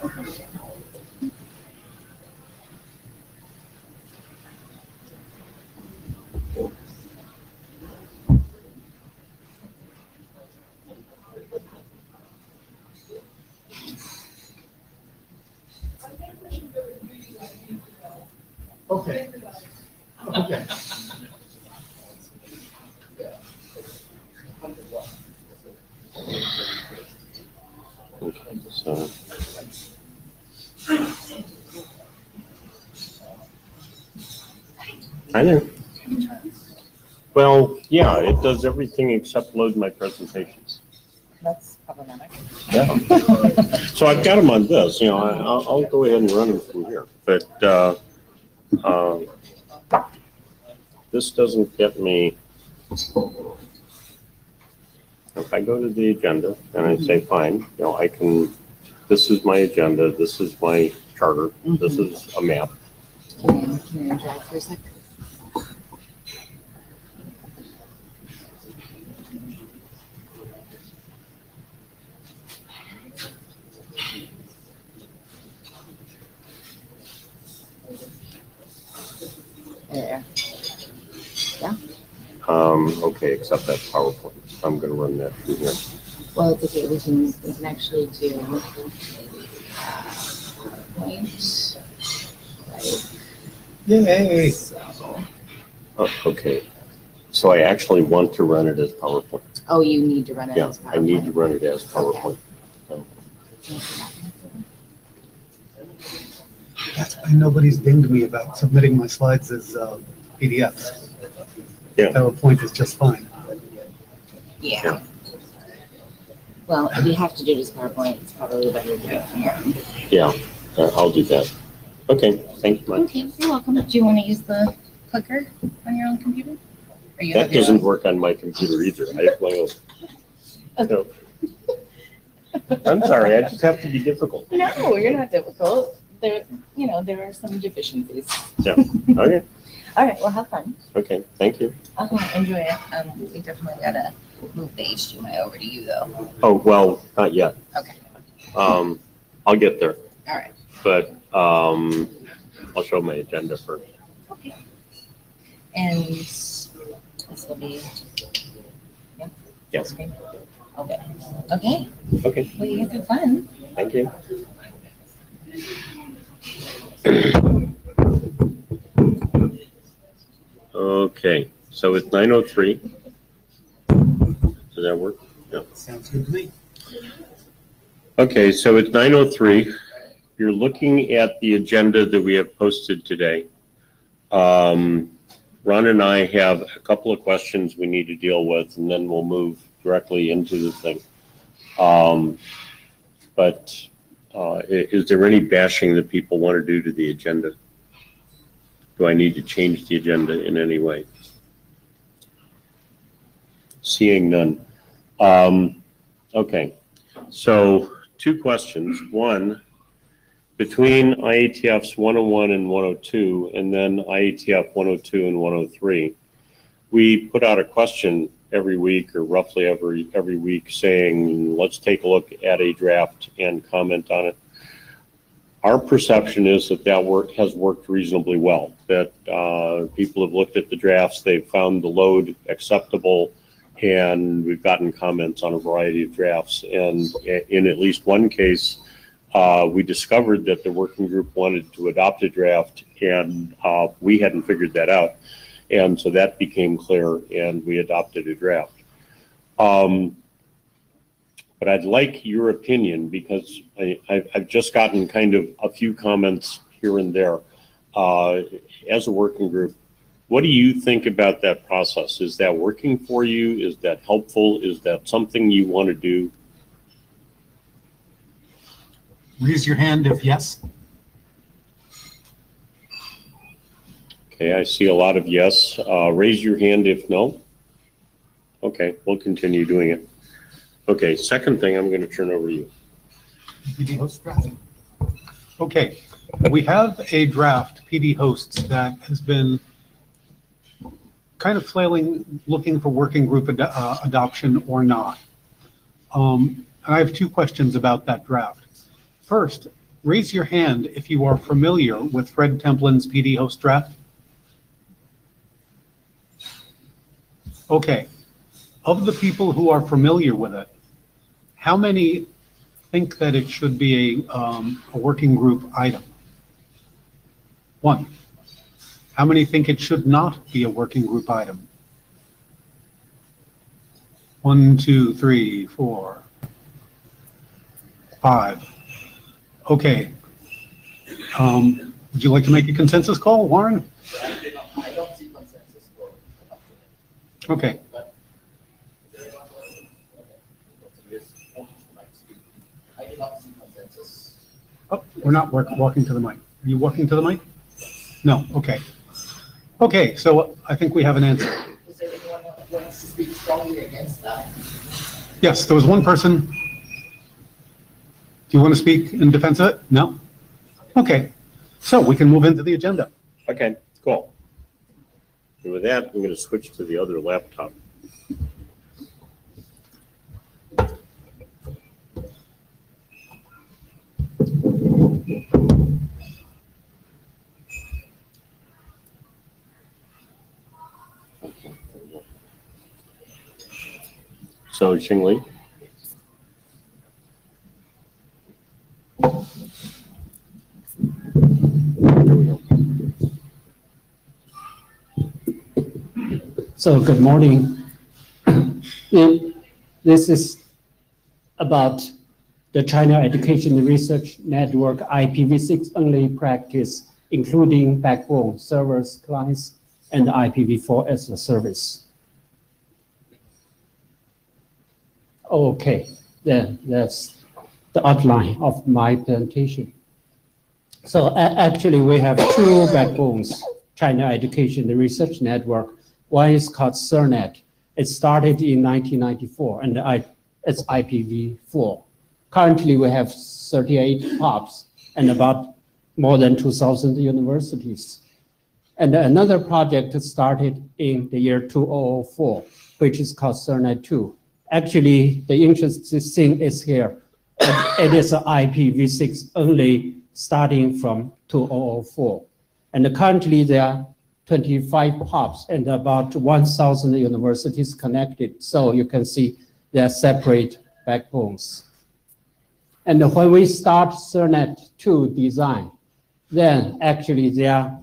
Okay. Okay. Okay, so. I know. Well, yeah, it does everything except load my presentations. That's problematic. Yeah. So I've got them on this, you know, I'll go ahead and run them from here, but this doesn't get me. If I go to the agenda and I say, fine, you know, I can, this is my agenda, this is my charter, this is a map. Can you drag for a second? There. Yeah. Okay, except that's PowerPoint. I'm going to run that through here. Well, it's okay. We can actually do points. Right. Yay! So, Okay. So I actually want to run it as PowerPoint. oh, you need to run it as PowerPoint. I need to run it as PowerPoint. Okay. That's why nobody's dinged me about submitting my slides as PDFs. Yeah. PowerPoint is just fine. Yeah. Well, if you have to do it as PowerPoint, it's probably better to do it from here. Yeah, I'll do that. Okay, thank you, Mike. Okay, you're welcome. Do you want to use the clicker on your own computer? Or you That have your doesn't own? work on my computer either. I have my own. No. I'm sorry, I just have to be difficult. No, you're not difficult. There, there are some deficiencies. Yeah, okay, All right, well, have fun. okay, thank you. Enjoy it. We definitely gotta move the HDMI over to you, though. Oh, well, not yet. Okay. I'll get there, All right. but I'll show my agenda first. Okay. And this will be. Yeah. Yes. Okay. Okay. Okay. Okay, Well, you guys have fun. thank you. Okay, so it's 9:03. Does that work? Yeah. Sounds good to me. Okay, so it's 9:03. You're looking at the agenda that we have posted today. Ron and I have a couple of questions we need to deal with, and then we'll move directly into the thing. But is there any bashing that people want to do to the agenda? Do I need to change the agenda in any way? Seeing none. Okay, so two questions. One, between IETFs 101 and 102, and then IETF 102 and 103, we put out a question every week, or roughly every week, saying, let's take a look at a draft and comment on it. Our perception is that has worked reasonably well, that people have looked at the drafts, they've found the load acceptable, and we've gotten comments on a variety of drafts. And in at least one case, we discovered that the working group wanted to adopt a draft, and we hadn't figured that out. And so that became clear, and we adopted a draft. But I'd like your opinion, because I've just gotten kind of a few comments here and there. As a working group, what do you think about that process? Is that working for you? Is that helpful? Is that something you want to do? Raise your hand if yes. Okay, I see a lot of yes. Raise your hand if no. Okay, we'll continue doing it. Okay, second thing, I'm going to turn over to you. PD host draft. Okay, we have a draft PD hosts that has been kind of flailing, looking for working group adoption or not. I have two questions about that draft. First, raise your hand if you are familiar with Fred Templin's PD host draft. Okay. Of the people who are familiar with it, how many think that it should be a working group item? One. How many think it should not be a working group item? 1, 2, 3, 4, 5. Okay. Would you like to make a consensus call, Warren? I don't see consensus for. Okay. I do not see consensus. Oh, we're not walking to the mic. Are you walking to the mic? No. Okay. Okay, so I think we have an answer. Is there anyone who wants to speak strongly against that? Yes, there was one person. Do you want to speak in defense of it? No? Okay, so we can move into the agenda. Okay, cool. And with that, I'm going to switch to the other laptop. So, Xingli. So good morning. This is about the China Education Research Network IPv6 only practice, including backbone servers, clients, and IPv4 as a service. Okay, then that's the outline of my presentation. So actually we have two backbones, China Education Research Network. One is called CERNET. It started in 1994 and it's IPv4. Currently we have 38 POPs and about more than 2,000 universities. And another project started in the year 2004, which is called CERNET 2. Actually, the interesting thing is here. It is an IPv6 only starting from 2004. And currently there are 25 POPs and about 1,000 universities connected. So you can see they are separate backbones. And when we start CERNET 2 design, then actually there are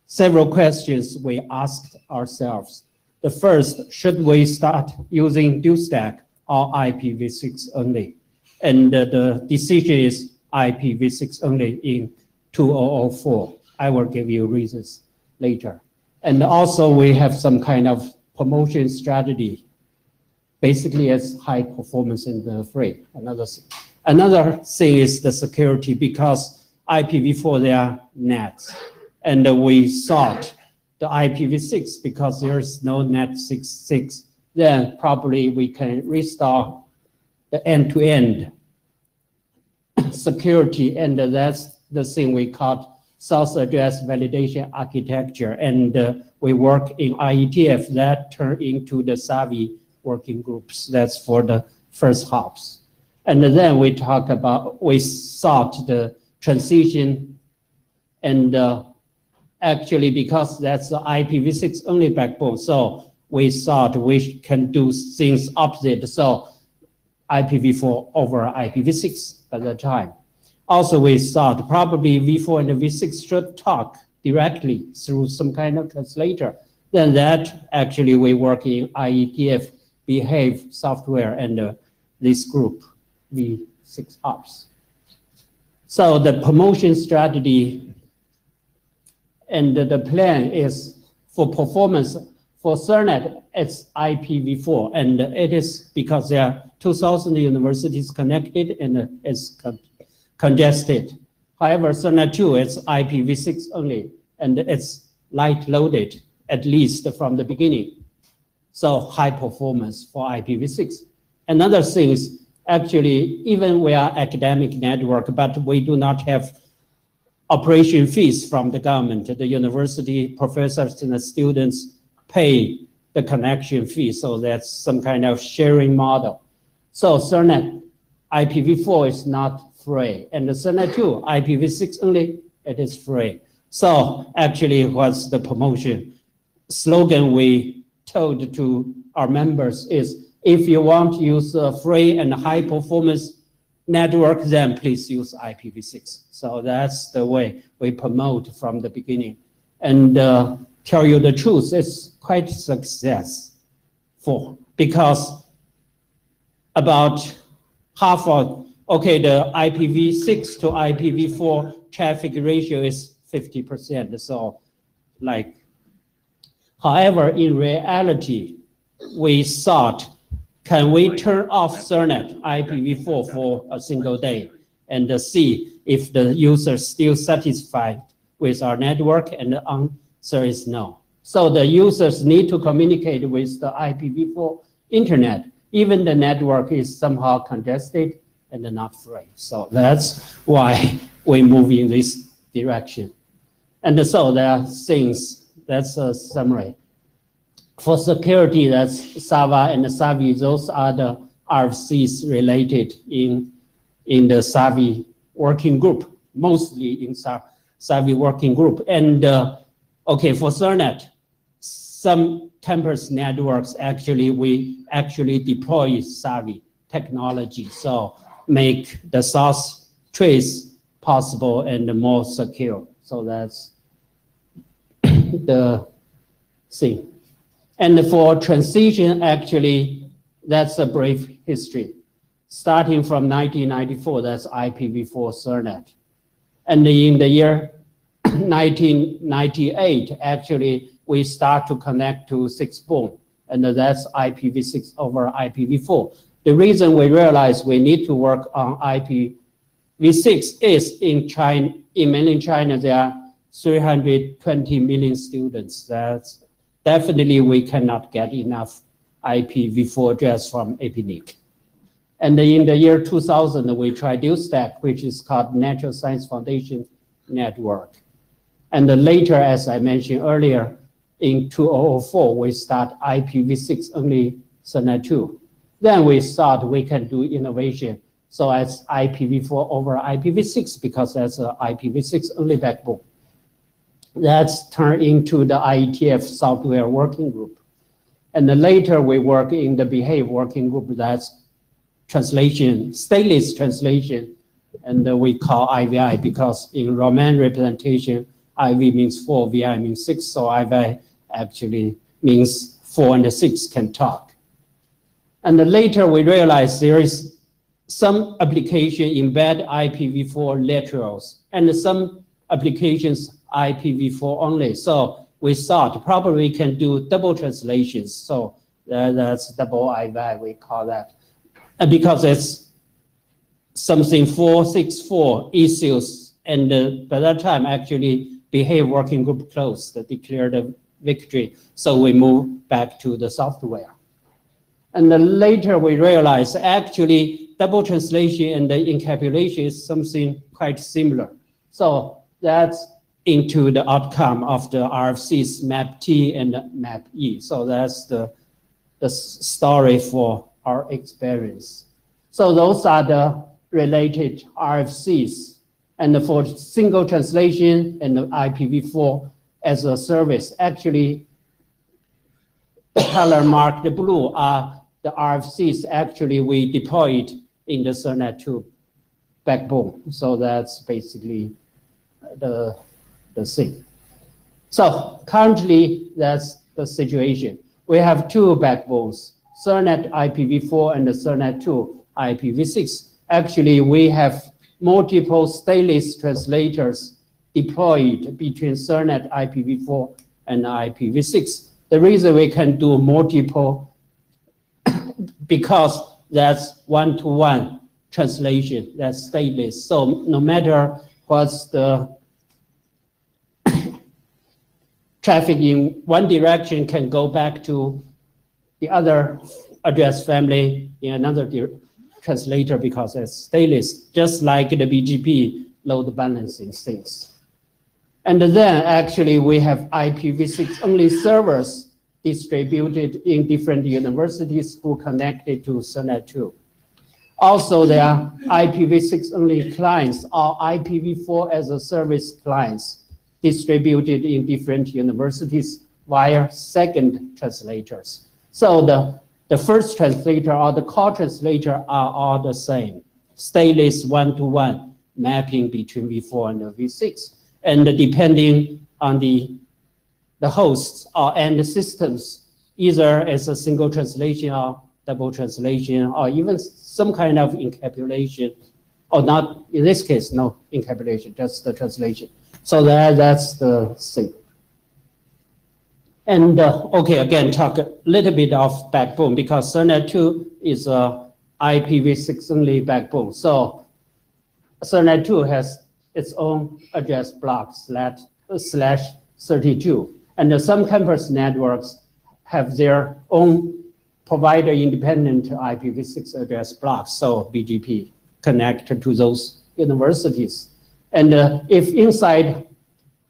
several questions we asked ourselves. The first, should we start using dual stack or IPv6 only? And the decision is IPv6 only in 2004. I will give you reasons later. And also we have some kind of promotion strategy. Basically it's high performance in the free. Another thing is the security, because IPv4 there are nets. And we sought the IPv6 because there's no net 6.6. Then probably we can restore the end-to-end security, and that's the thing we call source address validation architecture. And we work in IETF that turned into the Savvy working groups. That's for the first hops. And then we sought the transition, and actually because that's the IPv6 only backbone, so we thought we can do things opposite. So IPv4 over IPv6 at the time. Also, we thought probably V4 and V6 should talk directly through some kind of translator. Then that actually we work in IETF Behave software and this group, V6OPS. So the promotion strategy and the plan is for performance. For CERNET, it's IPv4, and it is because there are 2,000 universities connected and it's congested. However, CERNET 2 is IPv6 only, and it's light loaded, at least from the beginning. So high performance for IPv6. Another thing is, actually, even we are academic network, but we do not have operation fees from the government. The university professors and the students pay the connection fee, so that's some kind of sharing model. So CERNET IPv4 is not free. And the Cernet 2, IPv6 only, it is free. So actually what's the promotion slogan we told to our members is, if you want to use a free and high performance network, then please use IPv6. So that's the way we promote from the beginning. And tell you the truth, it's quite successful because about half of, okay, the IPv6 to IPv4 traffic ratio is 50%. So like, however, in reality, we thought, can we turn off Cernet IPv4 for a single day and see if the user is still satisfied with our network? And the answer is no. So the users need to communicate with the IPv4 internet. Even the network is somehow congested and not free. So that's why we move in this direction. And so there are things, that's a summary. For security, that's SAVA and SAVI. Those are the RFCs related in the SAVI working group, mostly in SAVI working group. And okay, for Cernet, some campus networks we actually deploy SAVI technology, so make the source trace possible and more secure. So that's the thing. And for transition, actually, that's a brief history. Starting from 1994, that's IPv4 Cernet. And in the year 1998, actually, we start to connect to 6-bone, and that's IPv6 over IPv4. The reason we realized we need to work on IPv6 is in China, in mainland China, there are 320 million students. That's definitely we cannot get enough IPv4 address from APNIC. And in the year 2000, we tried DuStack, which is called Natural Science Foundation Network. And later, as I mentioned earlier, in 2004, we start IPv6 only Cernet 2. Then we thought we can do innovation. So as IPv4 over IPv6, because that's an IPv6 only backbone. That's turned into the IETF software working group. And then later we work in the Behave working group, that's translation, stateless translation, and we call IVI because in Roman representation, IV means 4, VI means 6, so IV actually means 4 and 6 can talk. And then later we realized there is some application embed IPv4 literals and some applications IPv4 only. So we thought probably we can do double translations. So that's double IV, we call that. And because it's something 464 issues, and by that time actually Behave working group closed, declared a victory. So we move back to the software. And then later we realized actually double translation and the encapsulation is something quite similar. So that's into the outcome of the RFCs MAP-T and MAP-E. So that's the story for our experience. So those are the related RFCs. And for single translation and the IPv4 as a service, actually color marked blue are the RFCs actually we deployed in the Cernet 2 backbone. So that's basically the thing. So currently, that's the situation. We have two backbones, Cernet IPv4 and the Cernet 2 IPv6. Actually, we have multiple stateless translators deployed between Cernet IPv4 and IPv6. The reason we can do multiple because that's one-to-one translation, that's stateless. So no matter what's the traffic in one direction can go back to the other address family in another translator because it's stateless, just like the BGP load balancing things. And then actually we have IPv6 only servers distributed in different universities who connected to Cernet 2. Also, there are IPv6 only clients or IPv4 as a service clients distributed in different universities via second translators. So the first translator or the core translator are all the same, stateless one-to-one mapping between V4 and V6. And depending on the hosts or end systems, either as a single translation or double translation, or even some kind of encapsulation, or not, in this case, no encapsulation, just the translation. So that's the thing. And okay, again, talk a little bit of backbone, because Ethernet 2 is a IPv6 only backbone. So Ethernet 2 has its own address block /32. And some campus networks have their own provider independent IPv6 address blocks, so BGP connected to those universities. And if inside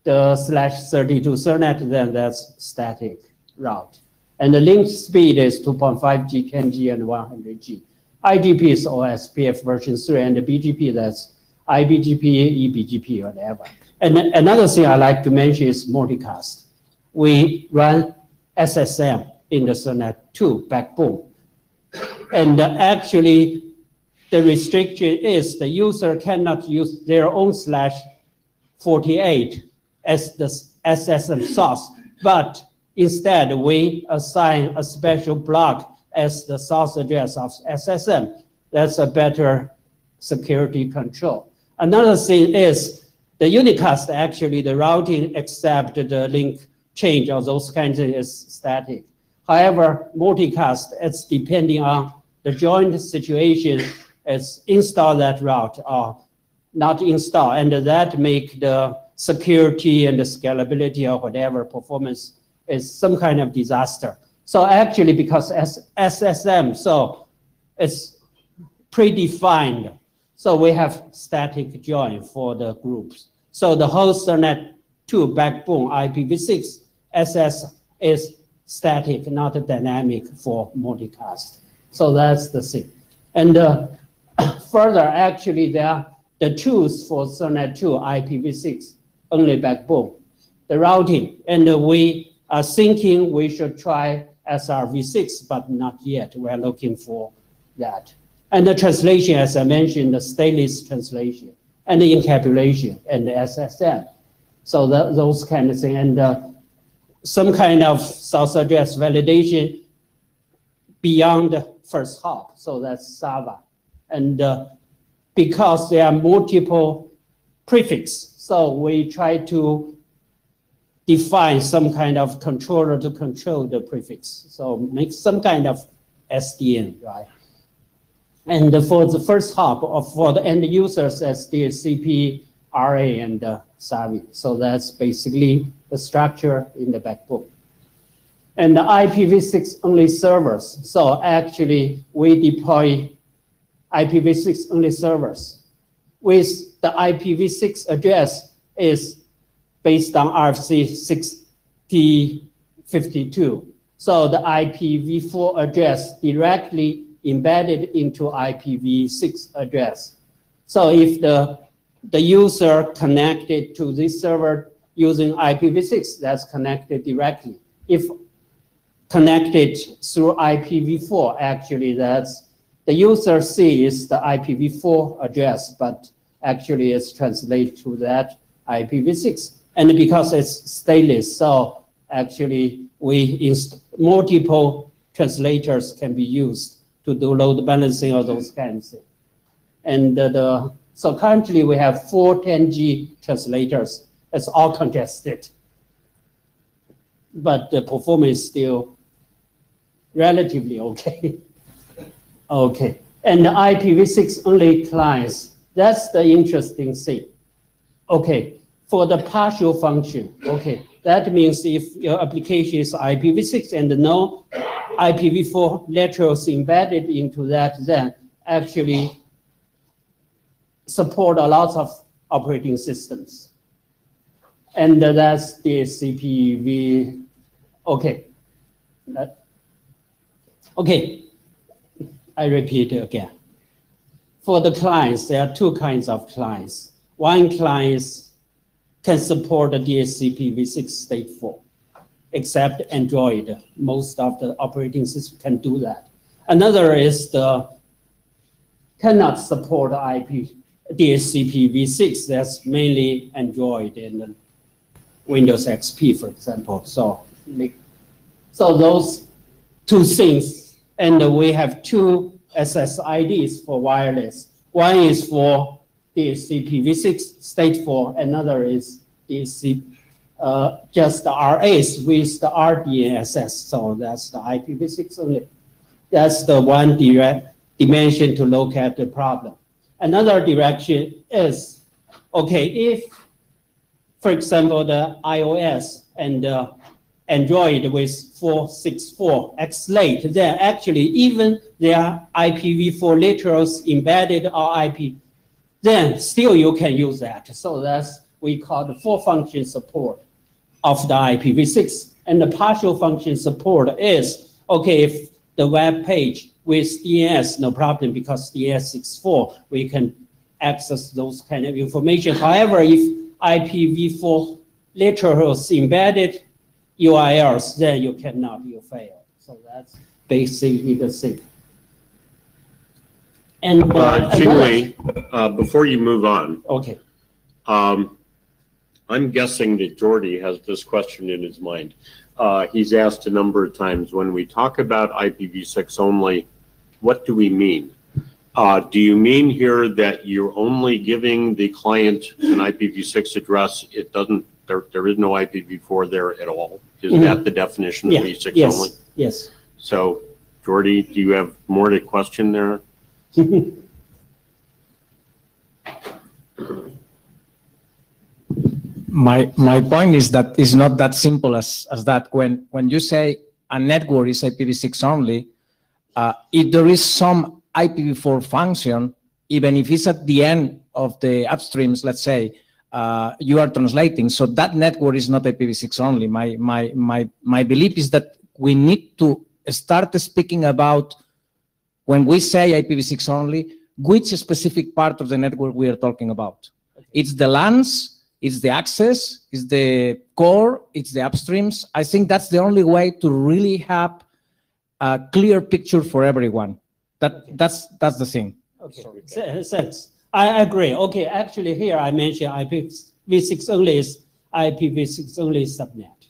the /32 Ethernet, then that's static route. And the link speed is 2.5G, 10G, and 100G. IGP is OSPF version 3, and the BGP, that's IBGP, eBGP, whatever. And another thing I like to mention is multicast. We run SSM in the Ethernet 2 backbone. And actually, the restriction is the user cannot use their own /48 as the SSM source, but instead we assign a special block as the source address of SSM. That's a better security control. Another thing is the unicast, actually the routing except the link change or those kinds is static. However, multicast, it's depending on the joint situation, it's install that route or not install, and that make the security and the scalability or whatever performance is some kind of disaster. So actually, because SSM, so it's predefined, so we have static join for the groups. So the whole Ethernet 2 backbone IPv6 SS is static, not dynamic for multicast. So that's the thing. And further, actually, there are the tools for Ethernet 2 IPv6 only backbone, the routing. And we are thinking we should try SRv6, but not yet. We're looking for that. And the translation, as I mentioned, the stateless translation, and the encapsulation, and the SSM. So those kind of things. And some kind of source address validation beyond the first hop. So that's Sava. And because there are multiple prefixes, so we try to define some kind of controller to control the prefix. So make some kind of SDN, right? And for the first hop, for the end users, as DHCP, RA, and SAVI. So that's basically the structure in the backbone. And the IPv6 only servers. So actually, we deploy IPv6 only servers with the IPv6 address is based on RFC 6052. So the IPv4 address directly embedded into IPv6 address. So if the user connected to this server using IPv6, that's connected directly. If connected through IPv4, actually that's the user sees the IPv4 address, but actually it's translated to that IPv6. And because it's stateless, so actually multiple translators can be used to do load balancing or those kinds of things. And so currently we have 4 10G translators. It's all congested, but the performance is still relatively okay. Okay, and the IPv6 only clients, that's the interesting thing. Okay, for the partial function, okay, that means if your application is IPv6 and no IPv4 laterals embedded into that, then actually support a lot of operating systems. And that's the CPV, okay. Okay, I repeat again. for the clients, there are two kinds of clients. One clients can support the DHCP v6 state 4, except Android. Most of the operating systems can do that. Another is the cannot support IP DHCP v6. That's mainly Android and Windows XP, for example. So those two things, and we have two SSIDs for wireless. One is for DHCP v6 state 4, another is DHCP just the RAs with the RDNSS. So that's the IPv6 only. That's the one direct dimension to look at the problem. Another direction is, okay, if, for example, the iOS and Android with 464 X-Late, then actually even their IPv4 literals embedded or IP, then still you can use that. So that's we call the full function support of the IPv6. And the partial function support is, okay, if the web page with DNS, no problem, because DNS 6.4, we can access those kind of information. However, if IPv4 literals embedded URLs, then you cannot, you fail. So that's basically the thing. And Jingwei, before you move on, okay. I'm guessing that Jordy has this question in his mind. He's asked a number of times, when we talk about IPv6 only, what do we mean? Do you mean here that you're only giving the client an IPv6 address? It doesn't, there is no IPv4 there at all? Is that the definition of V6 only? Yes. So, Jordy, do you have more to question there? My point is that it's not that simple as that. When you say a network is IPv6 only, if there is some IPv4 function, even if it's at the end of the upstreams, let's say, you are translating, so that network is not IPv6 only. My belief is that we need to start speaking about, when we say IPv6 only, which specific part of the network we are talking about. Okay. It's the LANs, it's the access, it's the core, it's the upstreams. I think that's the only way to really have a clear picture for everyone. That's the thing. Okay, thanks. I agree. Okay, actually here I mentioned IPv6 only is IPv6 only subnet.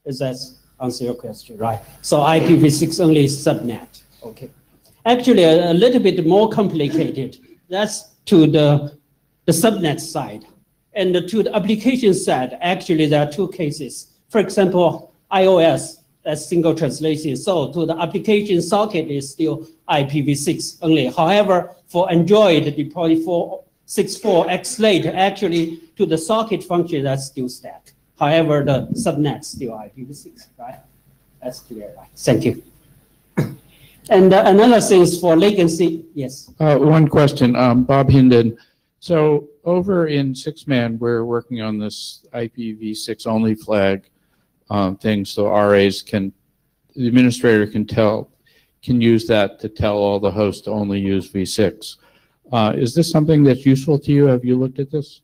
Does that answer your question, right? So IPv6 only is subnet. Okay. Actually, a little bit more complicated. That's to the subnet side. And to the application side, actually, there are two cases. For example, iOS, that's single translation. So to the application socket is still IPv6 only. However, for Android, deploy 464 X-Late, actually, to the socket function, that's still stack. However, the subnet still IPv6, right? That's clear, right? Thank you. And another thing is for latency, yes. One question, Bob Hinden. So over in 6-man, we're working on this IPv6 only flag thing, so RAs can, the administrator can use that to tell all the hosts to only use V6. Is this something that's useful to you? Have you looked at this?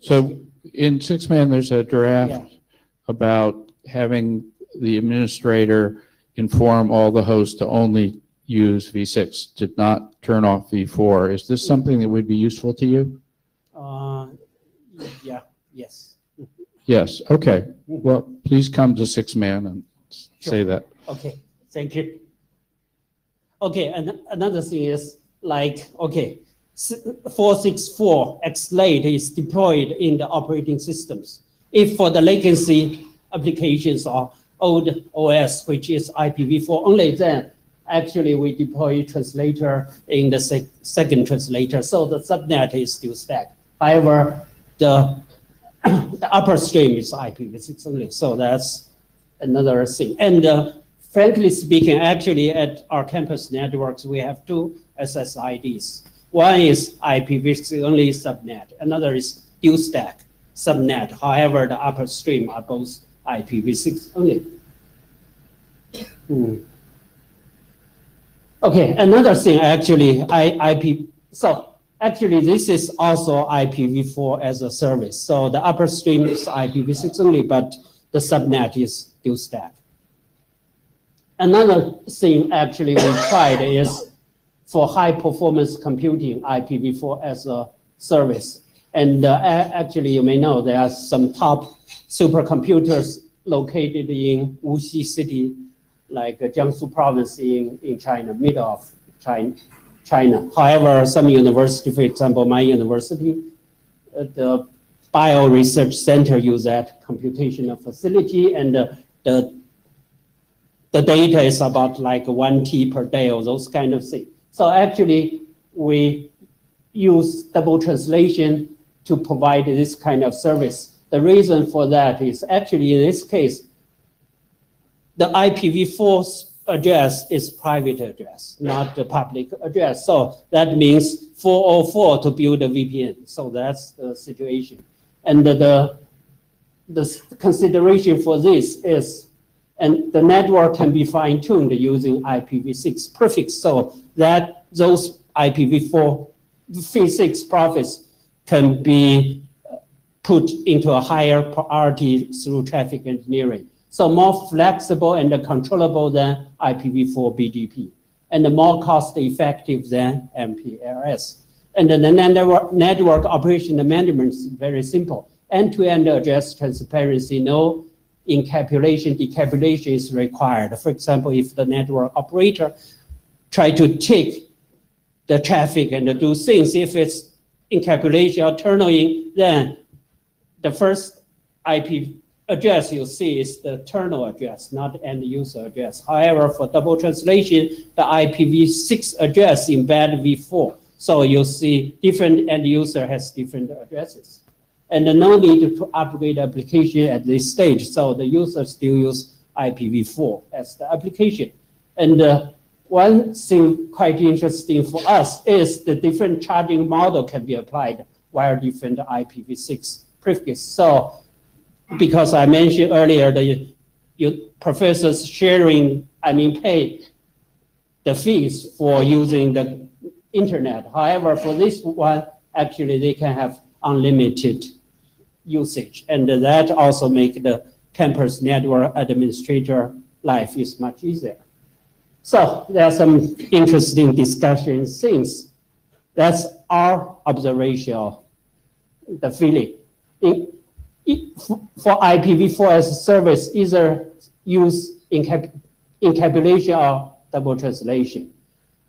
So in 6-man, there's a draft about having the administrator inform all the hosts to only use V6, to not turn off V4. Is this something that would be useful to you? Yeah, yes. Yes, okay. Well, please come to 6-man and say that. Okay, thank you. Okay, and another thing is like, okay, 464 X-Late is deployed in the operating systems. If for the latency applications or old OS, which is IPv4 only, then actually we deploy translator in the second translator. So the subnet is still stacked. However, the upper stream is IPv6 only. So that's another thing. And frankly speaking, actually at our campus networks, we have two SSIDs. One is IPv6 only subnet. Another is dual stack subnet. However, the upper stream are both IPv6 only. Okay, another thing, actually, IP, so actually this is also IPv4 as a service. So the upper stream is IPv6 only, but the subnet is dual stack. Another thing actually we tried is for high performance computing, IPv4 as a service. And actually, you may know there are some top supercomputers located in Wuxi city, like Jiangsu province in China, middle of China. However, some university, for example, my university, the Bio Research Center use that computational facility, and the data is about like 1 T per day or those kind of things. So actually, we use double translation to provide this kind of service. The reason for that is actually in this case, the IPv4 address is private address, not the public address. So that means 404 to build a VPN. So that's the situation. And the consideration for this is, and the network can be fine-tuned using IPv6 prefix, so that those IPv4 V6 prefix can be put into a higher priority through traffic engineering. So more flexible and controllable than IPv4 BDP, and more cost-effective than MPLS. And then the network operation management is very simple. End-to-end address transparency, no encapsulation, decapsulation is required. For example, if the network operator try to take the traffic and do things, if it's encapsulation or tunneling, then the first IP address you see is the terminal address, not end user address. However, for double translation, the IPv6 address embed v4. So you see different end user has different addresses. And no need to upgrade the application at this stage. So the user still use IPv4 as the application. And one thing quite interesting for us is the different charging model can be applied via different IPv6 prefix. So because I mentioned earlier, the professors sharing, pay the fees for using the internet. However, for this one, actually they can have unlimited usage, and that also make the campus network administrator life is much easier. So there are some interesting discussion things. That's our observation of the feeling. For IPv4 as a service, either use encapsulation or double translation.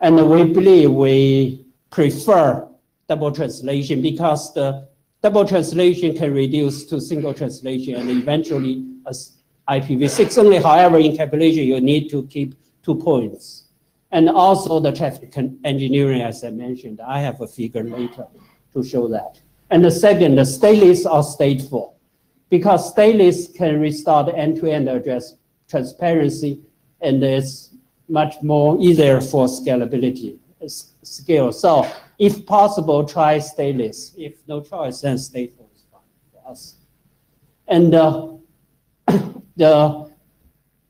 And we believe we prefer double translation because the double translation can reduce to single translation and eventually as IPv6 only. However, encapsulation, you need to keep 2 points. And also the traffic engineering, as I mentioned, I have a figure later to show that. And the second, the stateless or stateful, because stateless can restore the end-to-end address transparency, and it's much more easier for scalability scale. So if possible, try stateless. If no choice, then stateful is fine for us. And the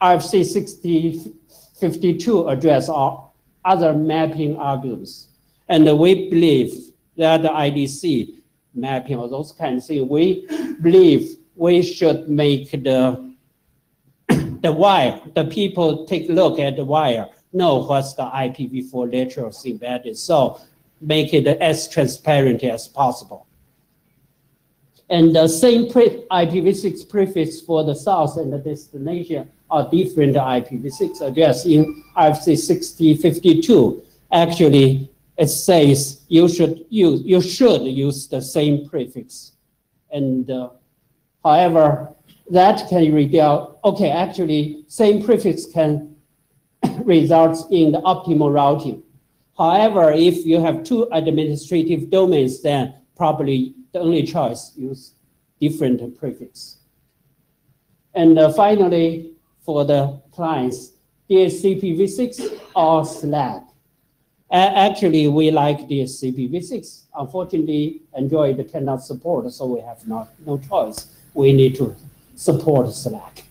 RFC 6052 address are other mapping algorithms. And we believe that the IDC mapping or those kind of things, we believe we should make the wire, the people take a look at the wire, know what's the IPv4 literals embedded. So make it as transparent as possible. And the same IPv6 prefix for the source and the destination are different IPv6 address. In RFC 6052, actually, it says you should use the same prefix. And however, that can result, okay, actually, same prefix can result in the optimal routing. However, if you have 2 administrative domains, then probably the only choice use different prefix. And finally, for the clients, DHCP-v6 or Slack. Actually, we like DHCP-v6. Unfortunately, Android cannot support, so we have no choice. We need to support Slack.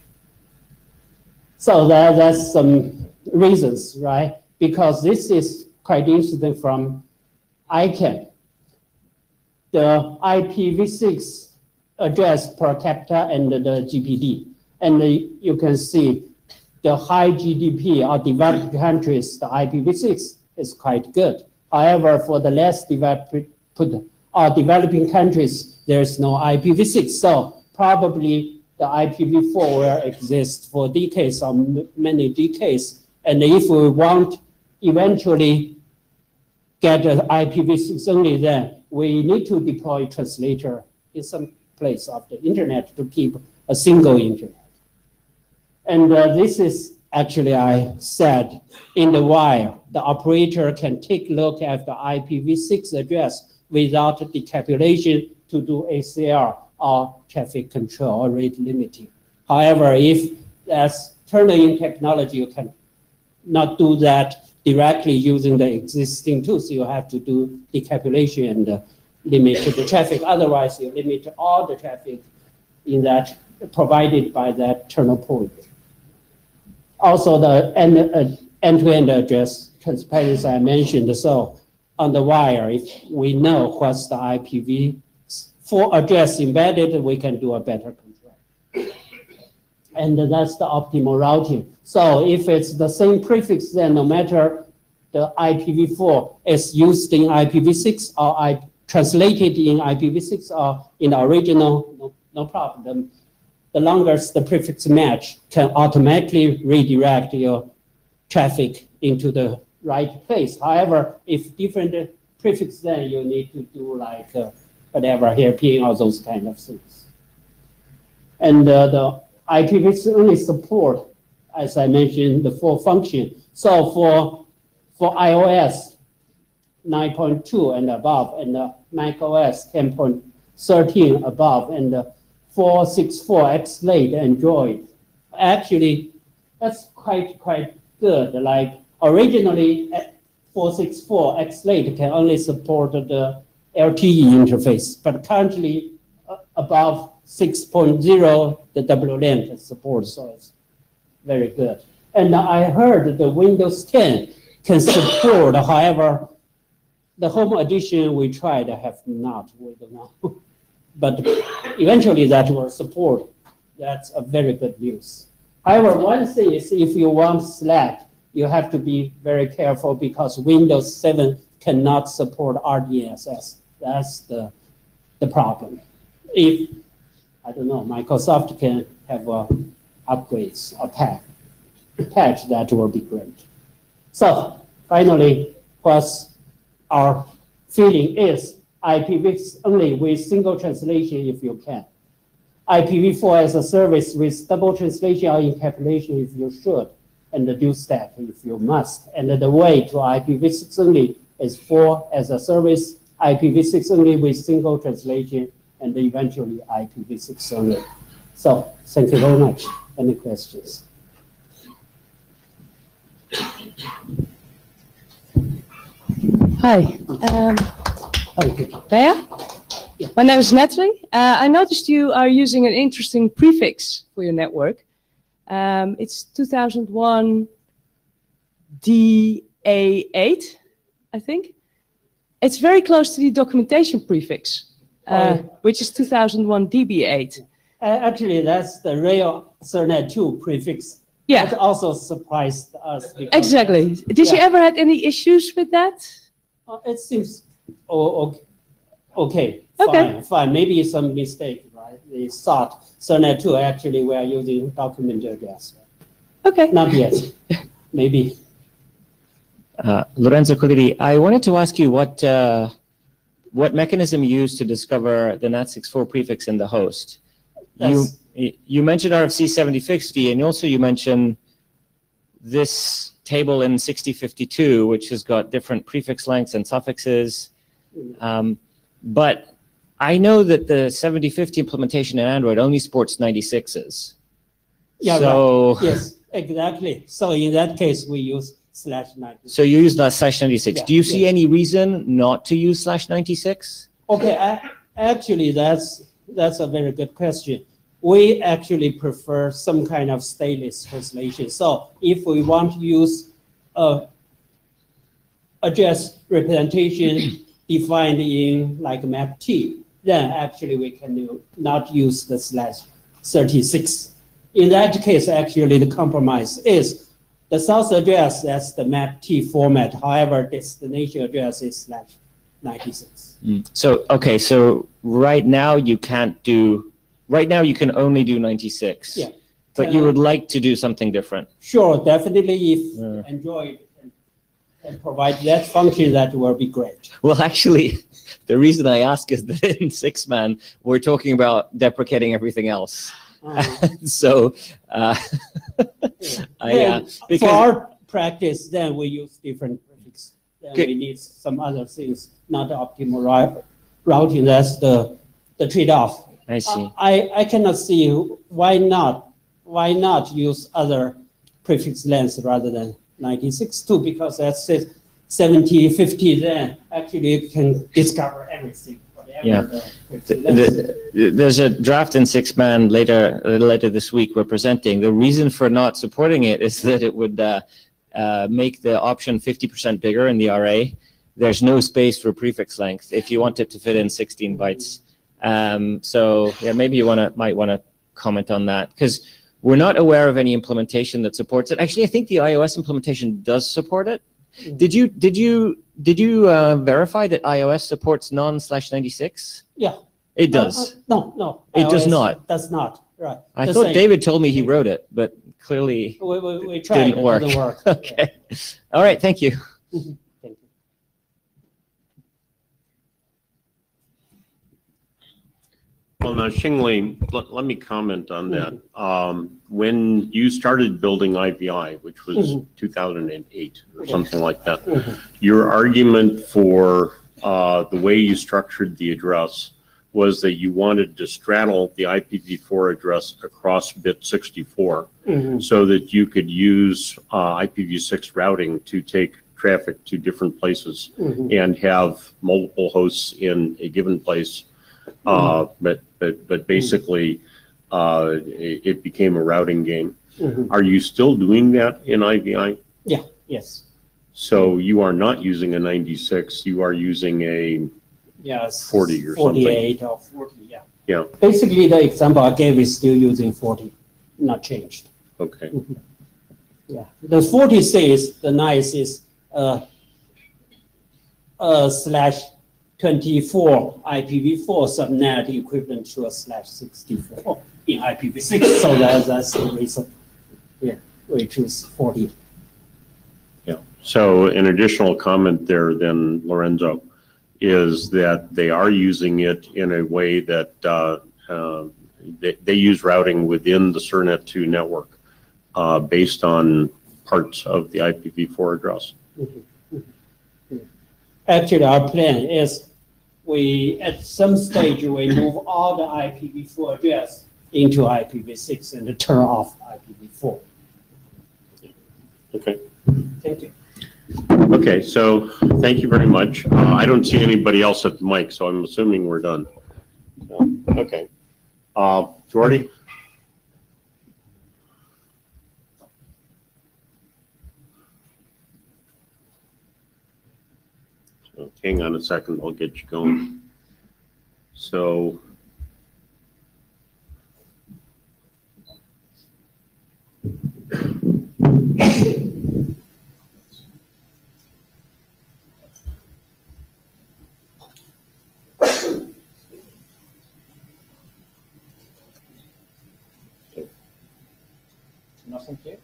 So that's some reasons, right? because this is quite interesting from ICANN. The IPv6 address per capita and the GPD. And you can see the high GDP or developed countries, the IPv6 is quite good. However, for the less developed or developing countries, there's no IPv6. So probably the IPv4 will exist for decades or many decades. And if we want eventually get an IPv6 only, then we need to deploy a translator in some place of the internet to keep a single internet. And this is actually, I said, in the while, the operator can take a look at the IPv6 address without decapulation to do ACL or traffic control or rate limiting. However, if that's turn-in technology, you can not do that directly using the existing tools. You have to do decapulation and limit the traffic. Otherwise, you limit all the traffic in that provided by that terminal point. Also, the end-to-end address transparency I mentioned. So on the wire, if we know what's the IPv4 address embedded, we can do a better control. And that's the optimal routing. So if it's the same prefix, then no matter the IPv4 is used in IPv6 or translated in IPv6 or in the original, no problem. The longest the prefix match can automatically redirect your traffic into the right place. However, if different prefix, then you need to do like whatever, hairpin, all those kind of things. And the IPv6 only support, as I mentioned, the 4 function. So for iOS 9.2 and above, and Mac OS 10.13 above, and 464 X-Late Android. Actually, that's quite good. Like originally, 464 X-Late can only support the LTE interface, but currently above 6.0, the WLAN support, so it's very good. And I heard the Windows 10 can support, however, the home edition we tried have not, we don't know. But eventually that will support. That's a very good news. However, one thing is if you want Slack, you have to be very careful because Windows 7 cannot support RDSS. That's the problem. If, I don't know, Microsoft can have upgrades or patch, that will be great. So finally, what's our feeling is IPv6 only with single translation if you can. IPv4 as a service with double translation or encapsulation if you should, and the dual stack if you must. And the way to IPv6 only is 4 as a service, IPv6 only with single translation, and eventually IPv6 only. So thank you very much. Any questions? Hi. Bea? Yeah. My name is Natalie. I noticed you are using an interesting prefix for your network. It's 2001 DA8, I think. It's very close to the documentation prefix, which is 2001 DB8. Actually, that's the real Ethernet 2 prefix. Yeah. That also surprised us. Exactly. Did you ever had any issues with that? It seems okay. Okay. Fine. Maybe some mistake, right? They thought Ethernet 2 actually we are using document address. Okay. Not yet. Maybe. Lorenzo Coliti, I wanted to ask you what mechanism you used to discover the NAT64 prefix in the host. You mentioned RFC 7050, and also you mentioned this table in 6052, which has got different prefix lengths and suffixes. But I know that the 7050 implementation in Android only supports 96s. Yeah, so, right. Yes, exactly. So in that case, we use /96. So you use that /96. Yeah, Do you see any reason not to use /96? Okay, actually, that's a very good question. We actually prefer some kind of stateless translation. So if we want to use a address representation defined in like map T, then actually we can not use the /36. In that case, actually the compromise is the source address, that's the map T format. However, destination address is /96. So, okay, so right now you can't do, right now you can only do 96. Yeah. But you would like to do something different. Sure, definitely if Android can provide that function, that will be great. Well, actually, the reason I ask is that in 6-man, we're talking about deprecating everything else. So, for our practice, then we use different prefix. Then we need some other things, not optimal routing. That's the trade-off. I see. I cannot see why not use other prefix lengths rather than 96 too, because that's 70, 50, then actually you can discover everything. Yeah. There's a draft in 6-man later this week we're presenting. The reason for not supporting it is that it would make the option 50% bigger in the RA. There's no space for prefix length if you want it to fit in 16 bytes. So yeah, maybe you might want to comment on that, because we're not aware of any implementation that supports it. Actually, I think the iOS implementation does support it. Did you verify that iOS supports non/96? Yeah. It does. No. It does not. Does not. Right. I thought David told me he wrote it, but clearly we tried. didn't work. It doesn't work. Okay. All right. Thank you. Thank you. Well, now, Xingli, let me comment on that. When you started building IVI, which was 2008 or something like that, your argument for the way you structured the address was that you wanted to straddle the IPv4 address across bit 64 so that you could use IPv6 routing to take traffic to different places and have multiple hosts in a given place. But basically, it became a routing game. Are you still doing that in IVI? Yeah. Yes. So you are not using a 96. You are using a 40 or 48 or 40. Yeah. Yeah. Basically, the example I gave is still using 40, not changed. Okay. Yeah. The 40 says the nice is /24 IPv4 subnet equivalent to a /64 in IPv6. So that's the reason. Yeah, we choose 40. Yeah. So an additional comment there then, Lorenzo, is that they are using it in a way that they use routing within the SURNet2 network based on parts of the IPv4 address. Actually, our plan is at some stage, we move all the IPv4 address into IPv6 and turn off IPv4. Okay. Thank you. Okay, so thank you very much. I don't see anybody else at the mic, so I'm assuming we're done. Okay. Jordy? So hang on a second, I'll get you going. So Nothing here?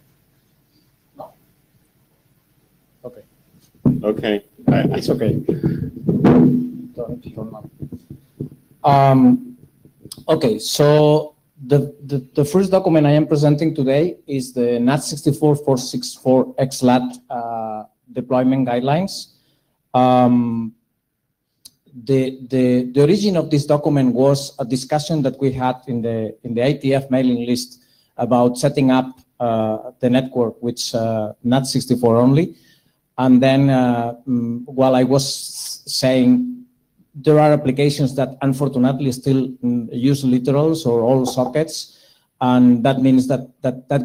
No. Okay. okay. It's okay. Okay, so the first document I am presenting today is the NAT64.464 XLAT deployment guidelines. The origin of this document was a discussion that we had in the IETF mailing list about setting up the network with NAT64 only. And then while I was saying there are applications that unfortunately still use literals or all sockets, and that means that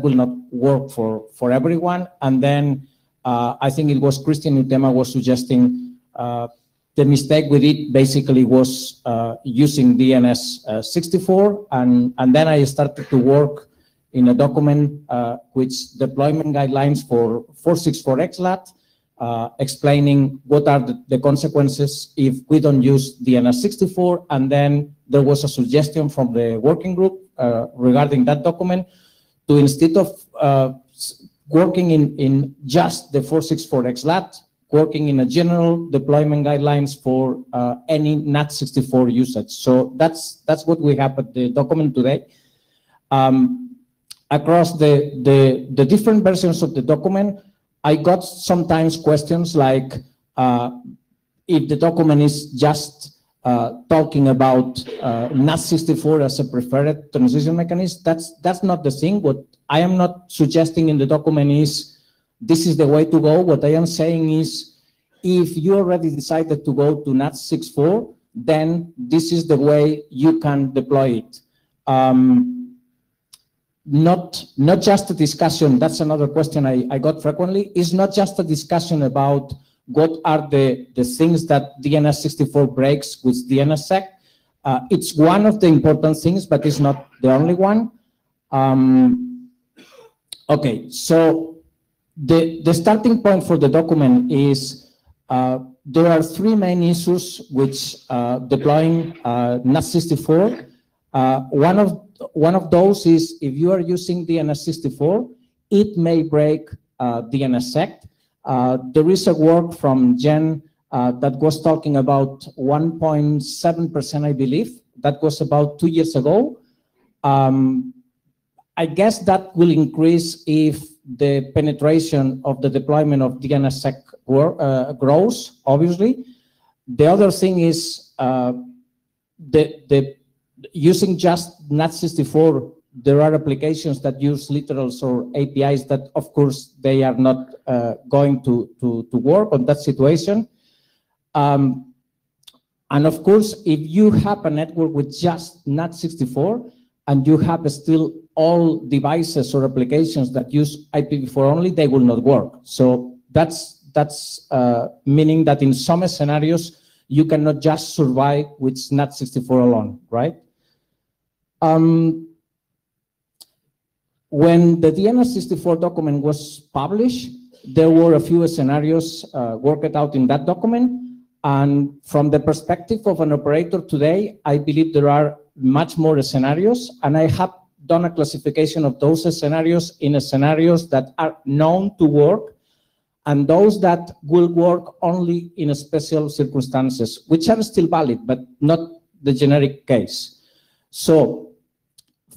will not work for everyone. And then I think it was Christian Utema was suggesting the mistake with it basically was using DNS64, and then I started to work in a document which deployment guidelines for 464XLAT, explaining what are the consequences if we don't use DNS64, and then there was a suggestion from the working group regarding that document to, instead of working in just the 464XLAT, working in a general deployment guidelines for any NAT64 usage. So that's what we have at the document today. Across the different versions of the document, I got sometimes questions like if the document is just talking about NAT64 as a preferred transition mechanism. That's not the thing. What I am not suggesting in the document is this is the way to go. What I am saying is, if you already decided to go to NAT64, then this is the way you can deploy it. Not just a discussion, that's another question I got frequently. It's not just a discussion about what are the things that DNS64 breaks with DNSSEC. It's one of the important things, but it's not the only one. Okay, so the starting point for the document is there are three main issues which deploying NAT64. One of those is if you are using DNS64, it may break DNSSEC. There is a work from Jen that was talking about 1.7%, I believe. That was about 2 years ago. I guess that will increase if the penetration of the deployment of DNSSEC grows, obviously. The other thing is using just NAT64, there are applications that use literals or APIs that, of course, they are not going to work on that situation. And of course, if you have a network with just NAT64 and you have still all devices or applications that use IPv4 only, they will not work. So that's meaning that in some scenarios, you cannot just survive with NAT64 alone, right? When the DNS64 document was published, there were a few scenarios worked out in that document. And from the perspective of an operator today, I believe there are much more scenarios. And I have done a classification of those scenarios in scenarios that are known to work and those that will work only in special circumstances, which are still valid, but not the generic case. So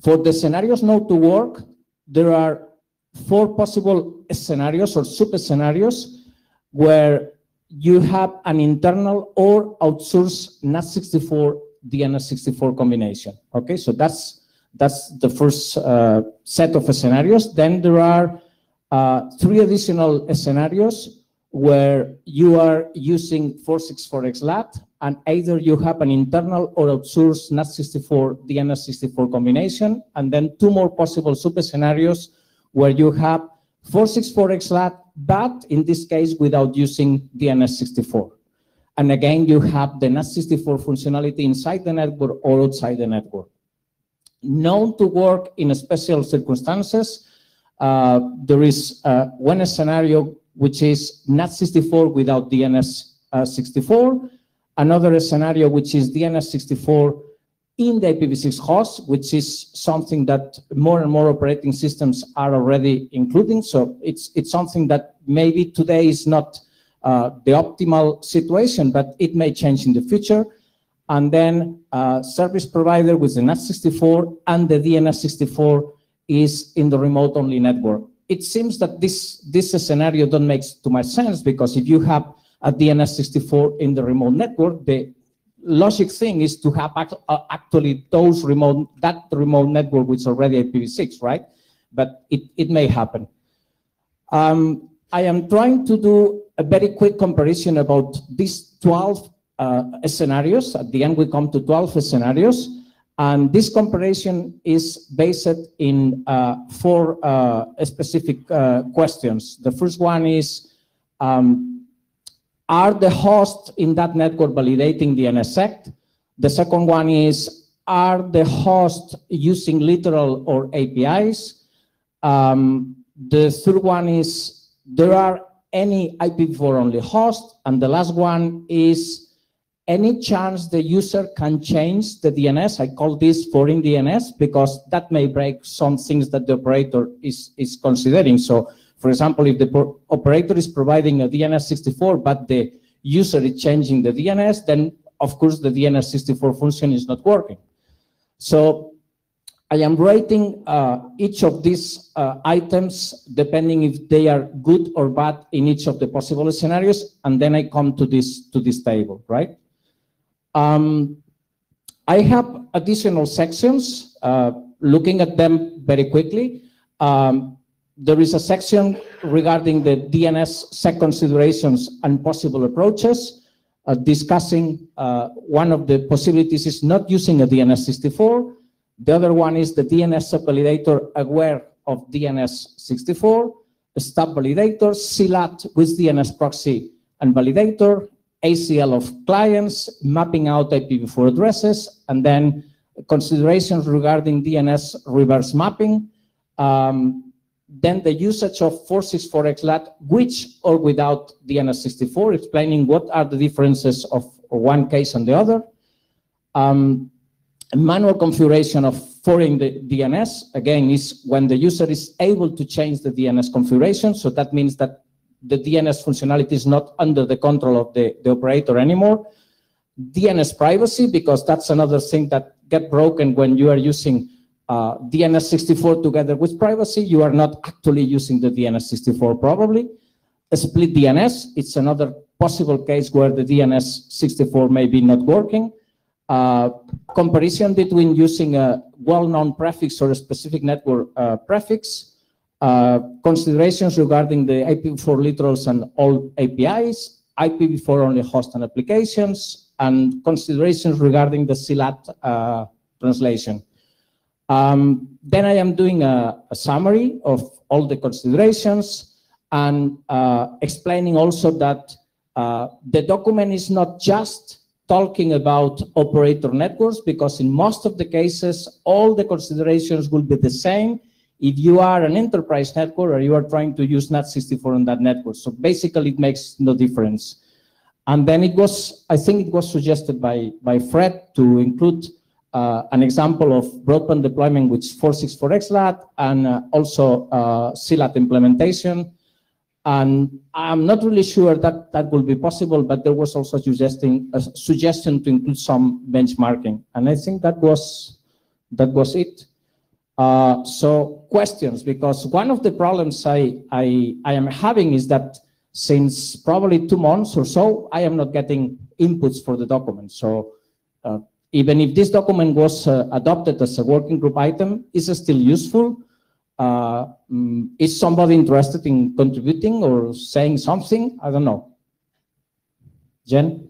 for the scenarios known to work, there are 4 possible scenarios or sub-scenarios where you have an internal or outsourced NAT64 DNS64 combination. Okay, so that's the first set of scenarios. Then there are 3 additional scenarios where you are using 464XLAT, and either you have an internal or outsourced NAT64 DNS64 combination, and then 2 more possible sub-scenarios where you have 464XLAT, but in this case without using DNS64. And again, you have the NAT64 functionality inside the network or outside the network. Known to work in special circumstances, there is one scenario which is NAT64 without DNS64, another scenario which is DNS64 in the IPv6 host, which is something that more and more operating systems are already including. So it's something that maybe today is not the optimal situation, but it may change in the future. And then service provider with the NAT64 and the DNS64 is in the remote-only network. It seems that this scenario don't make too much sense, because if you have a DNS64 in the remote network, the logic thing is to have actually that remote network which is already IPv6, right? But it may happen. I am trying to do a very quick comparison about these 12 scenarios. At the end, we come to 12 scenarios. And this comparison is based in 4 specific questions. The first one is, Are the hosts in that network validating DNSSEC? The second one is, are the hosts using literal or APIs? The third one is, there are any IPv4 only hosts? And the last one is, any chance the user can change the DNS? I call this foreign DNS because that may break some things that the operator is considering. So, for example, if the operator is providing a DNS64, but the user is changing the DNS, then of course the DNS64 function is not working. So I am rating each of these items depending if they are good or bad in each of the possible scenarios, and then I come to this table, right? I have additional sections, looking at them very quickly. There is a section regarding the DNSSEC considerations and possible approaches, discussing one of the possibilities is not using a DNS64. The other one is the DNSSEC validator aware of DNS64, stub validator, CLAT with DNS proxy and validator, ACL of clients, mapping out IPv4 addresses, and then considerations regarding DNS reverse mapping. Then the usage of 464XLAT, with or without DNS64, explaining what are the differences of one case and the other. Manual configuration of foreign DNS, again, is when the user is able to change the DNS configuration. So that means that the DNS functionality is not under the control of the operator anymore. DNS privacy, because that's another thing that gets broken when you are using DNS64 together with privacy. You are not actually using the DNS64 probably. A split DNS, it's another possible case where the DNS64 may be not working. Comparison between using a well-known prefix or a specific network prefix. Considerations regarding the IPv4 literals and all APIs, IPv4 only host and applications, and considerations regarding the CLAT translation. Then I am doing a summary of all the considerations and explaining also that the document is not just talking about operator networks, because in most of the cases, all the considerations will be the same if you are an enterprise network or you are trying to use NAT64 on that network. So basically, it makes no difference. And then it was, I think it was suggested by Fred to include an example of broadband deployment with 464XLAT and also CLAT implementation. And I'm not really sure that that will be possible, but there was also a suggestion to include some benchmarking. And I think that was it. So questions, because one of the problems I am having is that since probably 2 months or so, I am not getting inputs for the document. So even if this document was adopted as a working group item, is it still useful? Is somebody interested in contributing or saying something? I don't know. Jen?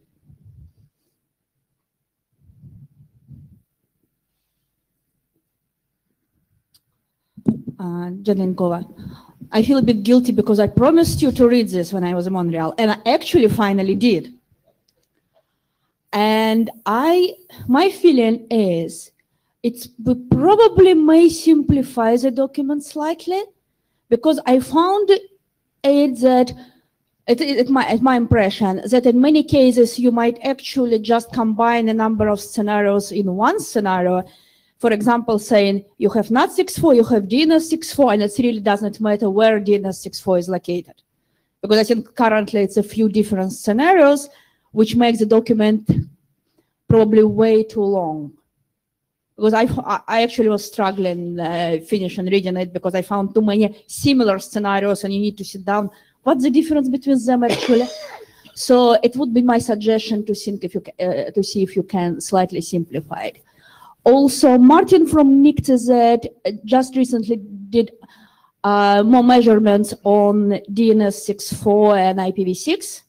Janenkova. I feel a bit guilty because I promised you to read this when I was in Montreal, and I actually finally did. And my feeling is we probably may simplify the document slightly, because I found that it's my impression that in many cases you might actually just combine a number of scenarios in one scenario. For example, saying you have NAT64, you have DNS64, and it really doesn't matter where DNS64 is located. Because I think currently it's a few different scenarios, which makes the document probably way too long. Because I actually was struggling finishing reading it, because I found too many similar scenarios and you need to sit down. What's the difference between them actually? So it would be my suggestion to think if you to see if you can slightly simplify it. Also, Martin from NICTZ just recently did more measurements on DNS64 and IPv6,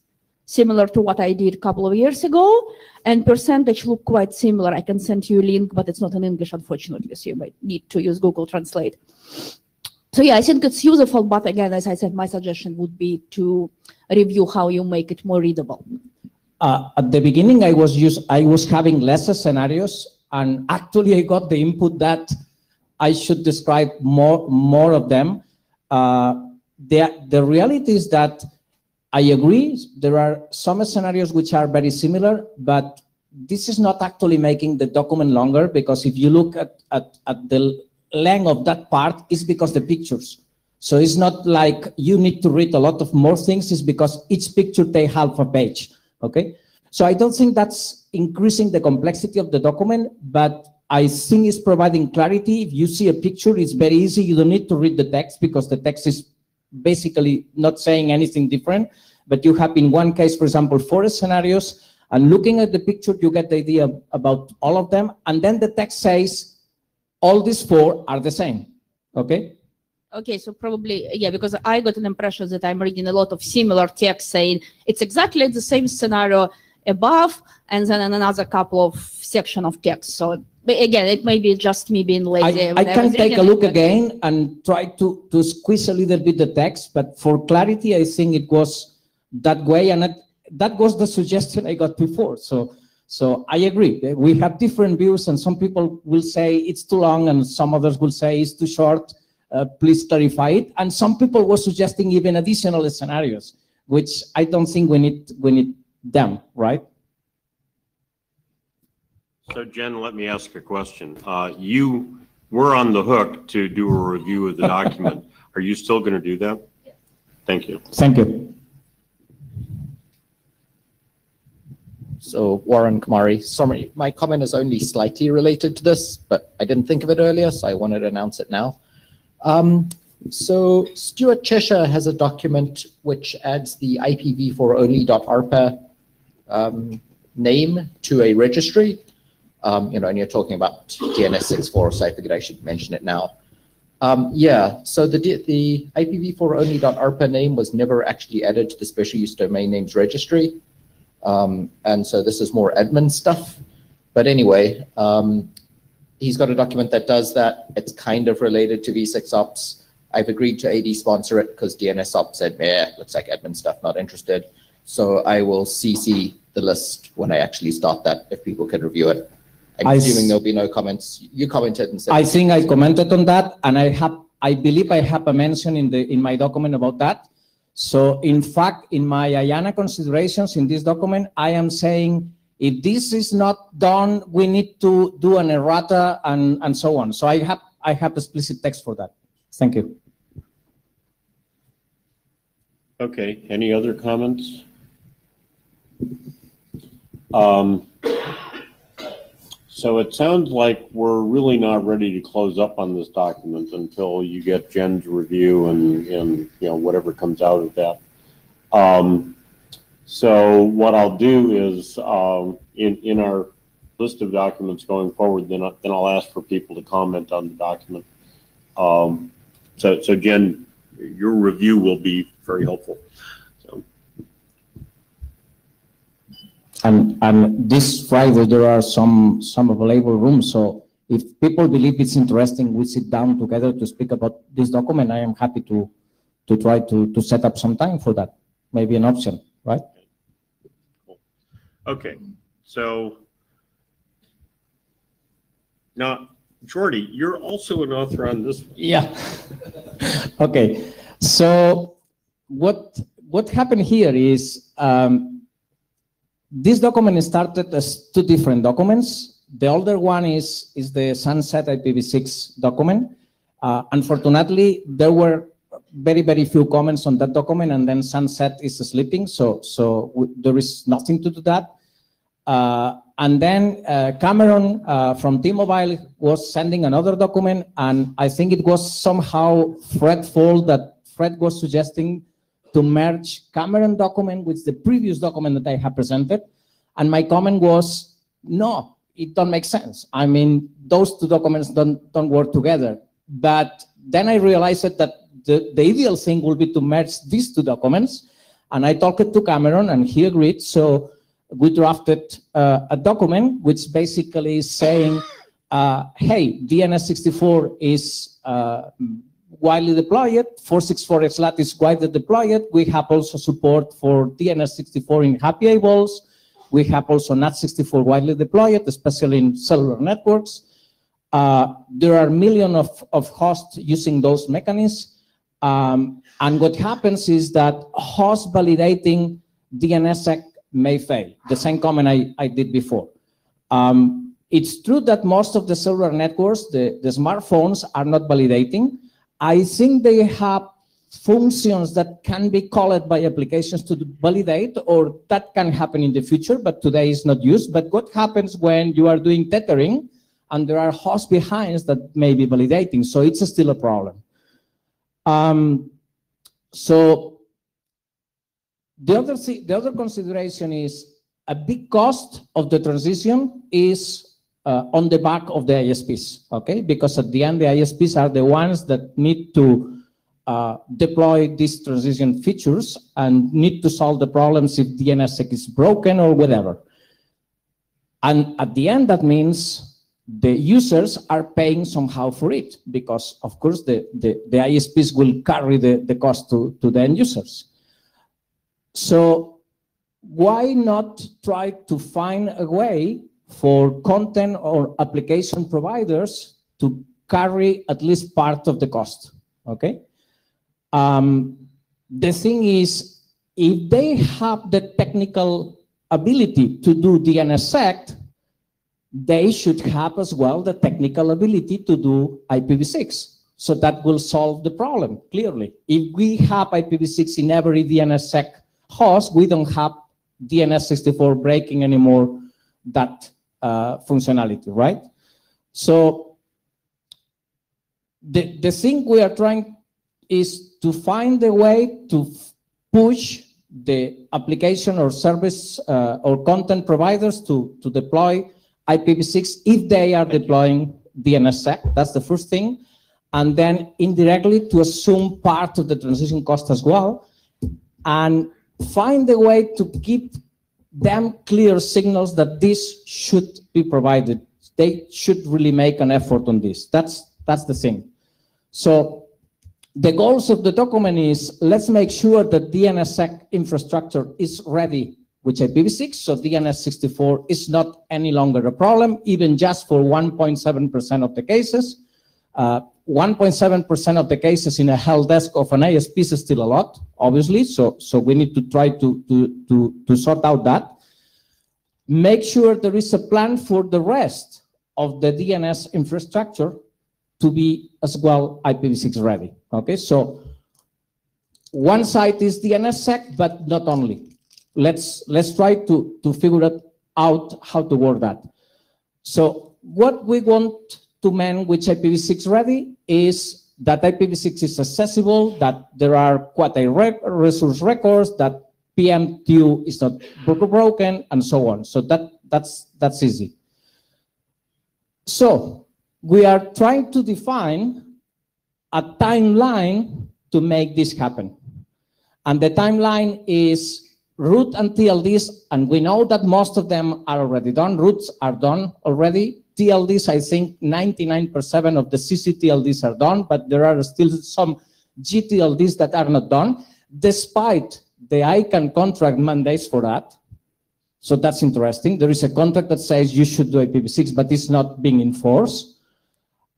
similar to what I did a couple of years ago, and percentage look quite similar. I can send you a link, but it's not in English, unfortunately, so you might need to use Google Translate. So yeah, I think it's useful, but again, as I said, my suggestion would be to review how you make it more readable. At the beginning, I was having lesser scenarios, and actually I got the input that I should describe more of them. The reality is that I agree, there are some scenarios which are very similar, but this is not actually making the document longer, because if you look at the length of that part, it's because the pictures. So it's not like you need to read a lot of more things, it's because each picture takes half a page, okay? So I don't think that's increasing the complexity of the document, but I think it's providing clarity. If you see a picture, it's very easy. You don't need to read the text because the text is basically not saying anything different. But you have in one case, for example, 4 scenarios, and looking at the picture, you get the idea about all of them. And then the text says, all these 4 are the same, okay? Okay, so probably, yeah, because I got an impression that I'm reading a lot of similar text saying it's exactly the same scenario above, and then another couple of section of text. So again, it may be just me being lazy. I can take a look again and try to squeeze a little bit the text, but for clarity, I think it was that way, and that was the suggestion I got before. So I agree. We have different views, and some people will say it's too long, and some others will say it's too short. Please clarify it. And some people were suggesting even additional scenarios, which I don't think we need them, right? So Jen, let me ask a question. You were on the hook to do a review of the document. Are you still going to do that? Yes. Thank you. Thank you. So Warren Kumari, sorry, my comment is only slightly related to this, but I didn't think of it earlier, so I wanted to announce it now. So Stuart Cheshire has a document which adds the IPv4only.arpa name to a registry. And you're talking about DNS64, so I figured I should mention it now. Yeah, so the IPv4only.arpa name was never actually added to the special use domain names registry. And so this is more admin stuff. But anyway, he's got a document that does that. It's kind of related to V6OPS. I've agreed to AD sponsor it because DNSOPS said, looks like admin stuff, not interested. So I will CC the list when I actually start that, if people can review it. I'm assuming there'll be no comments. You commented and said. I think I commented on that, and I believe I have a mention in my document about that. So in fact, in my IANA considerations in this document, I am saying if this is not done, we need to do an errata and so on. So I have explicit text for that. Thank you. Okay, any other comments? So it sounds like we're really not ready to close up on this document until you get Jen's review and whatever comes out of that. So what I'll do is in our list of documents going forward, then I'll ask for people to comment on the document. So Jen, your review will be very helpful. And this Friday, there are some available rooms. So if people believe it's interesting, we sit down together to speak about this document. I am happy to try to set up some time for that. Maybe an option, right? Cool. Okay. So now, Jordi, you're also an author on this one. Yeah. Okay. So what happened here is this document started as 2 different documents. The older one is the Sunset IPv6 document. Unfortunately, there were very, very few comments on that document, and then Sunset is sleeping, so there is nothing to do that. And then Cameron from T-Mobile was sending another document, and I think it was somehow Fred's fault that Fred was suggesting to merge Cameron document with the previous document that I have presented. And my comment was, no, it don't make sense. I mean, those 2 documents don't work together. But then I realized that the ideal thing would be to merge these 2 documents. And I talked to Cameron and he agreed. So we drafted a document which basically is saying, hey, DNS64 is widely deployed. 464X-LAT is widely deployed. We have also support for DNS64 in happy eyeballs. We have also NAT64 widely deployed, especially in cellular networks. There are millions of hosts using those mechanisms. And what happens is that host validating DNSSEC may fail. The same comment I did before. It's true that most of the cellular networks, the smartphones, are not validating. I think they have functions that can be called by applications to validate, or that can happen in the future, but today is not used. But what happens when you are doing tethering and there are hosts behind that may be validating? So it's still a problem. So the other consideration is a big cost of the transition is on the back of the ISPs, okay? Because at the end, the ISPs are the ones that need to deploy these transition features and need to solve the problems if DNSSEC is broken or whatever. And at the end, that means the users are paying somehow for it because, of course, the ISPs will carry the cost to the end users. So why not try to find a way for content or application providers to carry at least part of the cost, okay? The thing is, if they have the technical ability to do DNSSEC, they should have as well the technical ability to do IPv6. So that will solve the problem, clearly. If we have IPv6 in every DNSSEC host, we don't have DNS64 breaking anymore that functionality, right? So the thing we are trying is to find a way to push the application or service or content providers to deploy IPv6 if they are deploying DNSSEC. That's the first thing. And then indirectly to assume part of the transition cost as well, and find a way to give them clear signals that this should be provided. They should really make an effort on this. That's the thing. So the goals of the document is, let's make sure that DNSSEC infrastructure is ready with IPv6, so DNS64 is not any longer a problem, even just for 1.7% of the cases. 1.7% of the cases in a help desk of an ISP is still a lot, obviously, so we need to try to sort out that. Make sure there is a plan for the rest of the DNS infrastructure to be as well IPv6 ready, okay? So one side is DNSSEC, but not only. Let's try to figure out how to work that. So what we want to mean with IPv6 ready is that IPv6 is accessible, that there are quasi-resource records, that PMTU is not broken, and so on. So that's easy. So we are trying to define a timeline to make this happen. And the timeline is root and TLDs, and we know that most of them are already done. Roots are done already. TLDs, I think 99% of the CCTLDs are done, but there are still some GTLDs that are not done, despite the ICANN contract mandates for that. So that's interesting. There is a contract that says you should do IPv6, but it's not being enforced.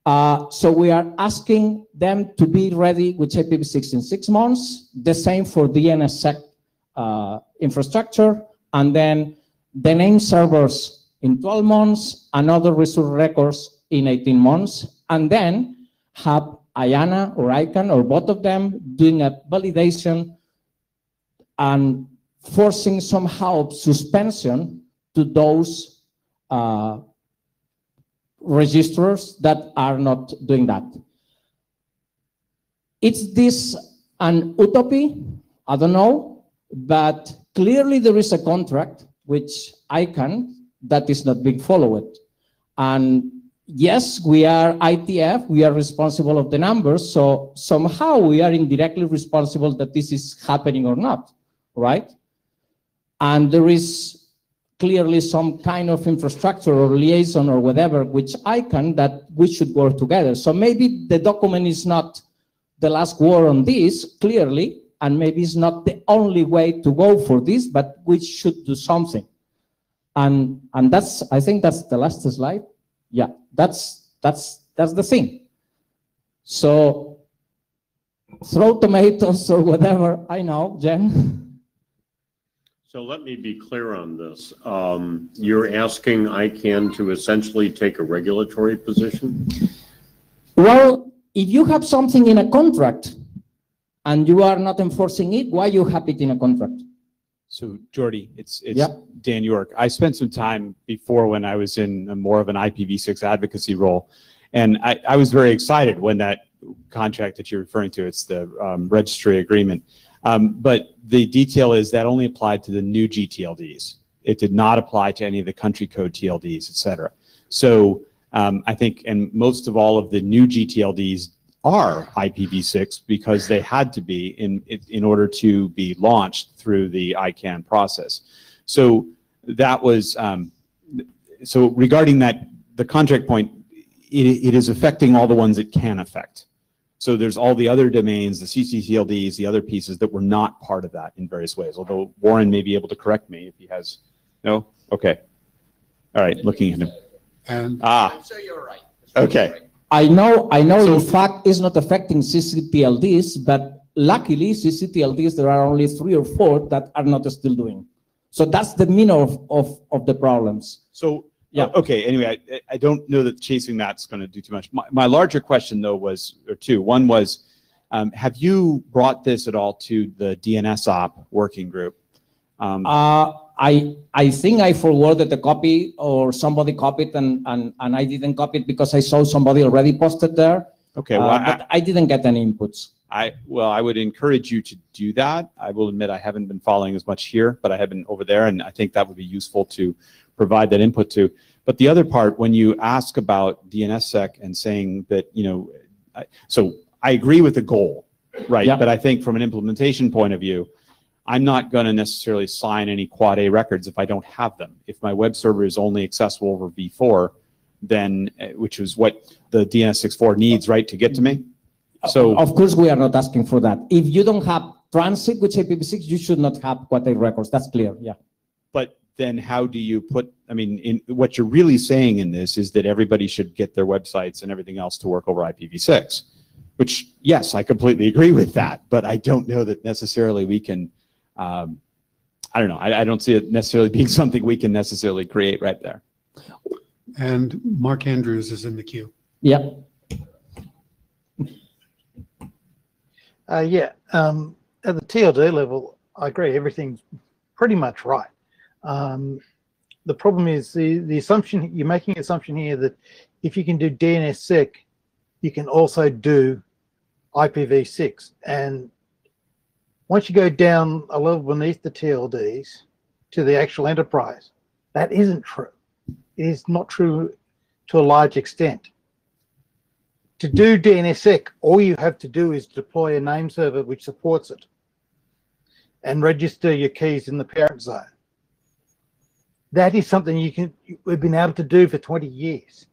So we are asking them to be ready with IPv6 in 6 months. The same for DNSSEC infrastructure, and then the name servers in 12 months, another resource records in 18 months, and then have IANA or ICANN or both of them doing a validation and forcing somehow suspension to those registrars that are not doing that. Is this an utopia? I don't know, but clearly there is a contract which ICANN that is not being followed. And yes, we are IETF, we are responsible of the numbers, so somehow we are indirectly responsible that this is happening or not, right? And there is clearly some kind of infrastructure or liaison or whatever, which ICANN that we should work together. So maybe the document is not the last word on this clearly, and maybe it's not the only way to go for this, but we should do something. And that's, I think that's the last slide. Yeah, that's the thing. So throw tomatoes or whatever, I know, Jen. So let me be clear on this. You're asking ICANN to essentially take a regulatory position? Well, if you have something in a contract and you are not enforcing it, why you have it in a contract? So Jordy, it's Yeah. Dan York. I spent some time before when I was in more of an IPv6 advocacy role, and I was very excited when that contract that you're referring to, it's the registry agreement. But the detail is that only applied to the new GTLDs. It did not apply to any of the country code TLDs, et cetera. So I think, and most of all of the new GTLDs are IPv6 because they had to be in order to be launched through the ICANN process. So that was, so regarding that, the contract point, it is affecting all the ones it can affect. So there's all the other domains, the CCTLDs, the other pieces that were not part of that in various ways, although Warren may be able to correct me if he has, no? Okay. All right, looking at him. And So you're right. Okay. I know in fact it's not affecting CCTLDs, but luckily CCTLDs, there are only 3 or 4 that are not still doing. So that's the meaning of the problems. So, yeah. Okay, anyway, I don't know that chasing that's going to do too much. My larger question though was, or two, one was, have you brought this at all to the DNSOP working group? I think I forwarded the copy or somebody copied and I didn't copy it because I saw somebody already posted there. Okay, well, but I didn't get any inputs. Well, I would encourage you to do that. I will admit I haven't been following as much here, but I have been over there, and I think that would be useful to provide that input to. But the other part, when you ask about DNSSEC and saying that, you know, so I agree with the goal, right? Yeah. But I think from an implementation point of view, I'm not going to necessarily sign any Quad A records if I don't have them. If my web server is only accessible over v4, then, which is what the DNS64 needs, right, to get to me. So of course, we are not asking for that. If you don't have transit with IPv6, you should not have Quad A records. That's clear, yeah. But then how do you put, I mean, what you're really saying in this is that everybody should get their websites and everything else to work over IPv6, which, yes, I completely agree with that, but I don't know that necessarily we can, I don't know, I don't see it necessarily being something we can necessarily create right there. And Mark Andrews is in the queue. Yeah. At the TLD level, I agree, everything's pretty much right. The problem is the assumption, you're making an assumption here that if you can do DNSSEC, you can also do IPv6. And once you go down a level beneath the TLDs to the actual enterprise, that isn't true. It is not true to a large extent. To do DNSSEC, all you have to do is deploy a name server which supports it and register your keys in the parent zone. That is something we've been able to do for 20 years,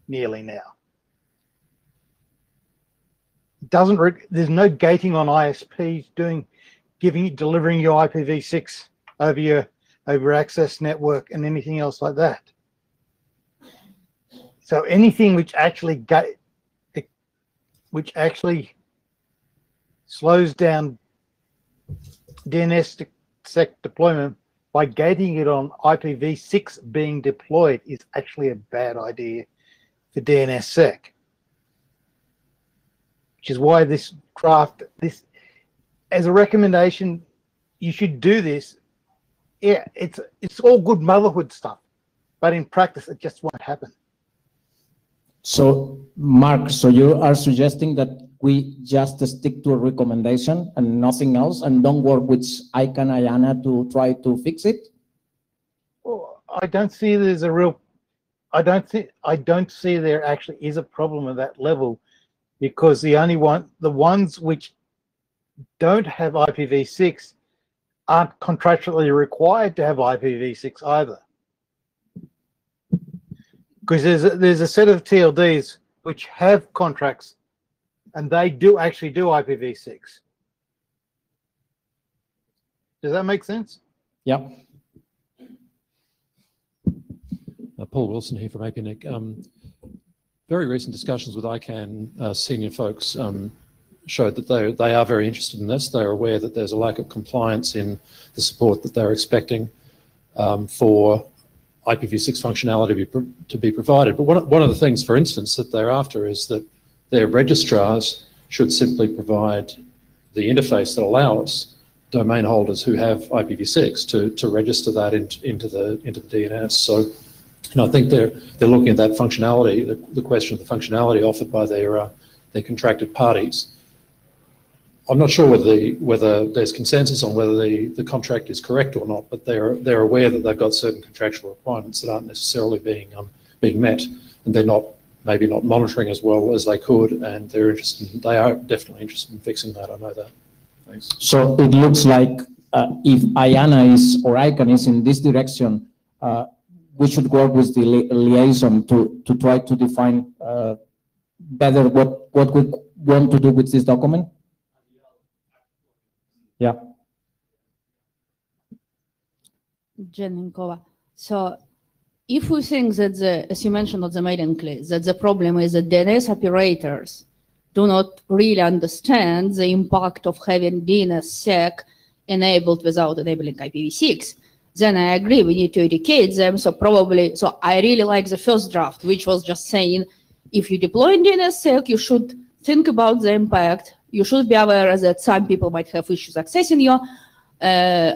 nearly now. There's no gating on ISPs delivering your IPv6 over your access network and anything else like that. So anything which actually slows down DNSSEC deployment by gating it on IPv6 being deployed is actually a bad idea for DNSSEC. Which is why this as a recommendation, you should do this. Yeah, it's all good motherhood stuff, but in practice, it just won't happen. So, Mark, so you are suggesting that we just stick to a recommendation and nothing else, and don't work with ICANN IANA to try to fix it? Well, I don't see there's a real. I don't see there actually is a problem at that level, because the ones which don't have IPv6 aren't contractually required to have IPv6 either. Because there's a set of TLDs which have contracts and they do actually do IPv6. Does that make sense? Yeah. Paul Wilson here from APNIC. Very recent discussions with ICANN senior folks showed that they are very interested in this. They're aware that there's a lack of compliance in the support that they're expecting for IPv6 functionality to be provided. But one of the things, for instance, that they're after is that their registrars should simply provide the interface that allows domain holders who have IPv6 to register that into the DNS. So, I think they're looking at that functionality, the question of the functionality offered by their contracted parties. I'm not sure whether there's consensus on whether the contract is correct or not, but they're aware that they've got certain contractual requirements that aren't necessarily being met, and they're maybe not monitoring as well as they could, and they are definitely interested in fixing that. I know that. Thanks. So it looks like if IANA or ICANN is in this direction, we should work with the liaison to try to define better what we want to do with this document. Yeah. Jeninkova. So if we think that as you mentioned on the mailing list, that the problem is that DNS operators do not really understand the impact of having DNSSEC enabled without enabling IPv6, then I agree, we need to educate them. So I really like the first draft, which was just saying, if you deploy in DNSSEC, you should think about the impact. You should be aware that some people might have issues accessing your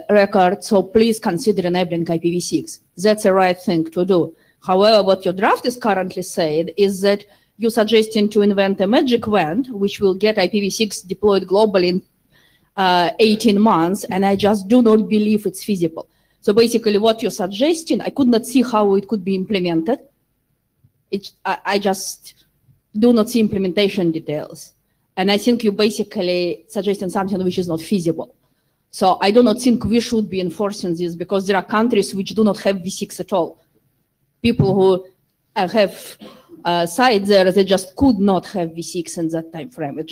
record, so please consider enabling IPv6. That's the right thing to do. However, what your draft is currently saying is that you're suggesting to invent a magic wand, which will get IPv6 deployed globally in 18 months, and I just do not believe it's feasible. So basically what you're suggesting, I could not see how it could be implemented. I just do not see implementation details. And I think you're basically suggesting something which is not feasible. So I do not think we should be enforcing this, because there are countries which do not have V6 at all. People who have sites there, they just could not have V6 in that time frame. It's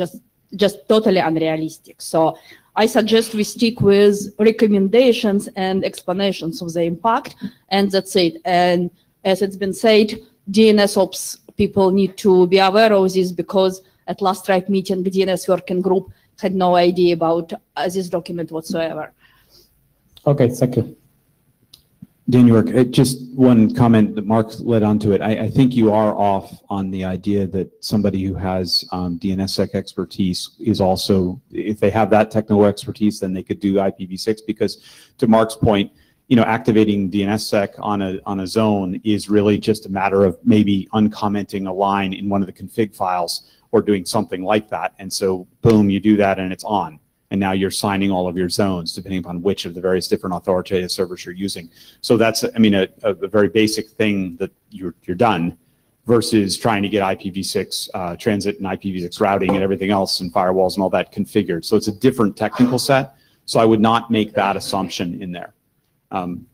just totally unrealistic. So I suggest we stick with recommendations and explanations of the impact, and that's it. And as it's been said, DNSOps people need to be aware of this, because at last RIPE meeting, the DNS working group had no idea about this document whatsoever. Okay, thank you. Dan York, just one comment that Mark led onto it. I think you are off on the idea that somebody who has DNSSEC expertise is also, if they have that technical expertise, then they could do IPv6, because to Mark's point, activating DNSSEC on a zone is really just a matter of maybe uncommenting a line in one of the config files or doing something like that. And so boom, you do that and it's on. And now you're signing all of your zones depending upon which of the various different authoritative servers you're using. So that's, I mean, a very basic thing that you're done, versus trying to get IPv6 transit and IPv6 routing and everything else and firewalls and all that configured. So it's a different technical set. So I would not make that assumption in there.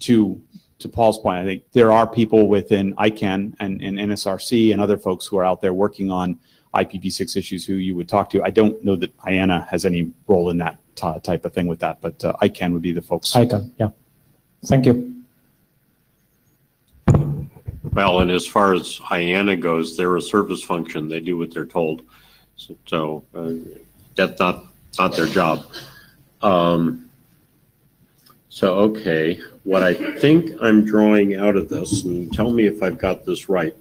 To Paul's point, I think there are people within ICANN and NSRC and other folks who are out there working on IPv6 issues who you would talk to. I don't know that IANA has any role in that type of thing with that, but ICANN would be the folks. ICANN, yeah. Thank you. Well, and as far as IANA goes, they're a service function. They do what they're told. So that's not their job. So, okay, what I think I'm drawing out of this, and tell me if I've got this right,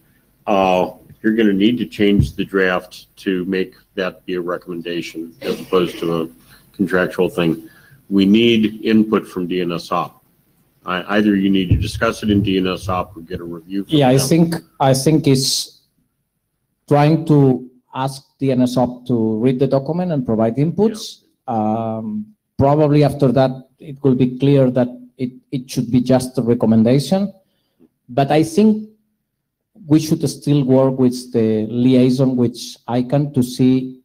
you're going to need to change the draft to make that be a recommendation as opposed to a contractual thing. We need input from DNSOP. Either you need to discuss it in DNSOP or get a review from them. I think it's trying to ask DNSOP to read the document and provide inputs. Yeah. Probably after that, it will be clear that it should be just a recommendation. But I think we should still work with the liaison with ICANN to see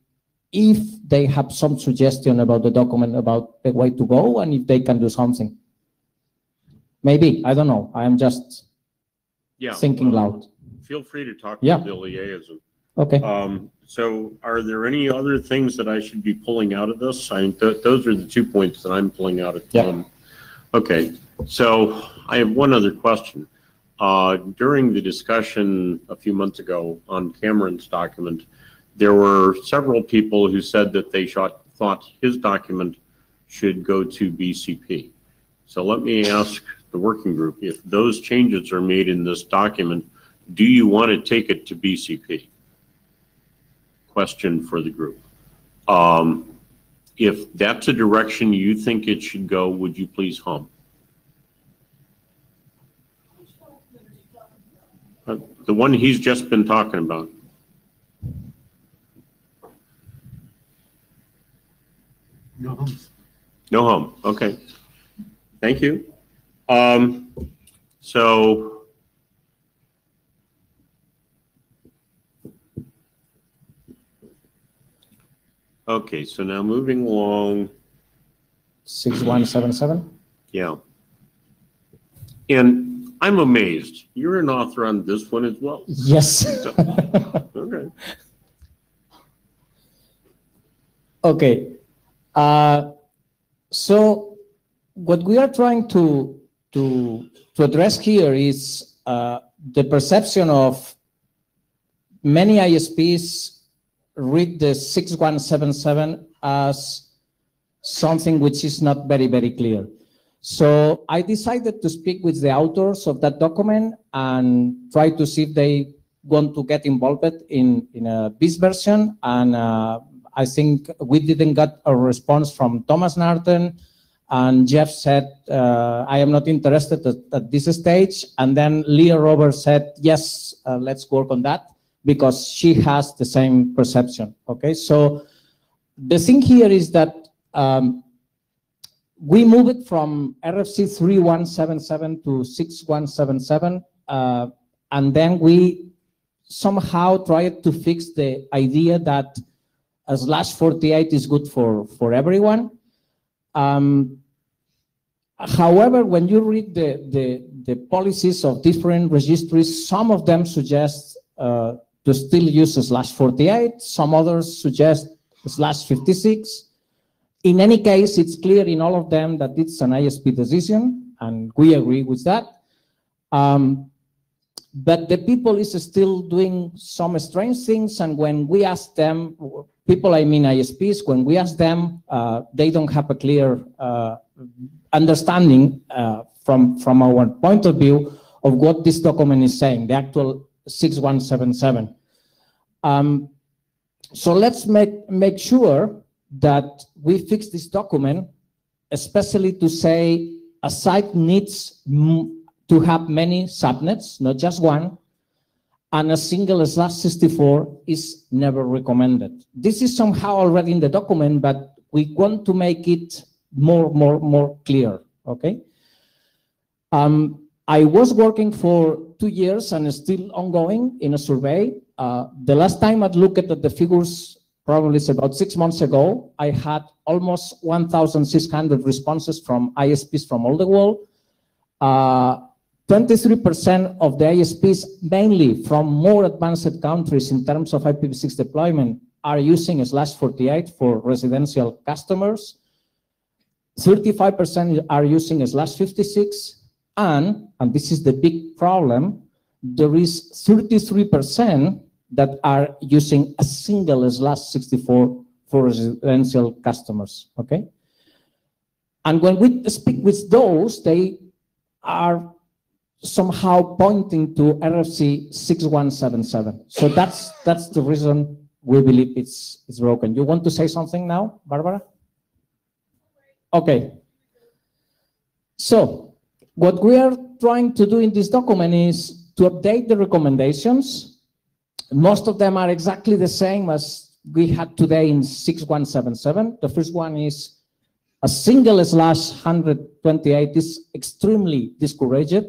if they have some suggestion about the document, about the way to go, and if they can do something. Maybe, I don't know. I am just thinking loud. Feel free to talk to the liaison. Okay. So are there any other things that I should be pulling out of this? Those are the 2 points that I'm pulling out of. Yeah. Okay, so I have one other question. During the discussion a few months ago on Cameron's document, there were several people who said that they thought his document should go to BCP. So let me ask the working group, if those changes are made in this document, do you want to take it to BCP? Question for the group. If that's a direction you think it should go, would you please hum? The one he's just been talking about. No hums. No hum. Okay. Thank you. So okay, so now moving along. 6177? Yeah. And I'm amazed. You're an author on this one as well. Yes. Okay. Okay. So what we are trying to address here is the perception of many ISPs read the 6177 as something which is not very, very clear. So I decided to speak with the authors of that document and try to see if they want to get involved in this version. And I think we didn't get a response from Thomas Narton, and Jeff said, I am not interested at this stage. And then Leah Roberts said, yes, let's work on that, because she has the same perception. Okay, so the thing here is that we move it from RFC 3177 to 6177, and then we somehow tried to fix the idea that a /48 is good for everyone. However, when you read the policies of different registries, some of them suggest to still use a /48, some others suggest a /56. In any case, it's clear in all of them that it's an ISP decision, and we agree with that. But the people is still doing some strange things, and when we ask them, people, I mean ISPs, when we ask them, they don't have a clear understanding from our point of view of what this document is saying, the actual 6177. So let's make sure that we fix this document, especially to say a site needs to have many subnets, not just one, and a single /64 is never recommended. This is somehow already in the document, but we want to make it more clear, okay? I was working for 2 years and still ongoing in a survey. The last time I'd looked at the figures, probably it's about 6 months ago, I had almost 1,600 responses from ISPs from all the world. 23% of the ISPs, mainly from more advanced countries in terms of IPv6 deployment, are using a /48 for residential customers. 35% are using a /56, and this is the big problem, there is 33% that are using a single /64 for residential customers, okay? And when we speak with those, they are somehow pointing to RFC 6177. So that's the reason we believe it's broken. You want to say something now, Barbara? Okay. So what we are trying to do in this document is to update the recommendations. Most of them are exactly the same as we had today in 6177. The first one is a single /128 is extremely discouraged.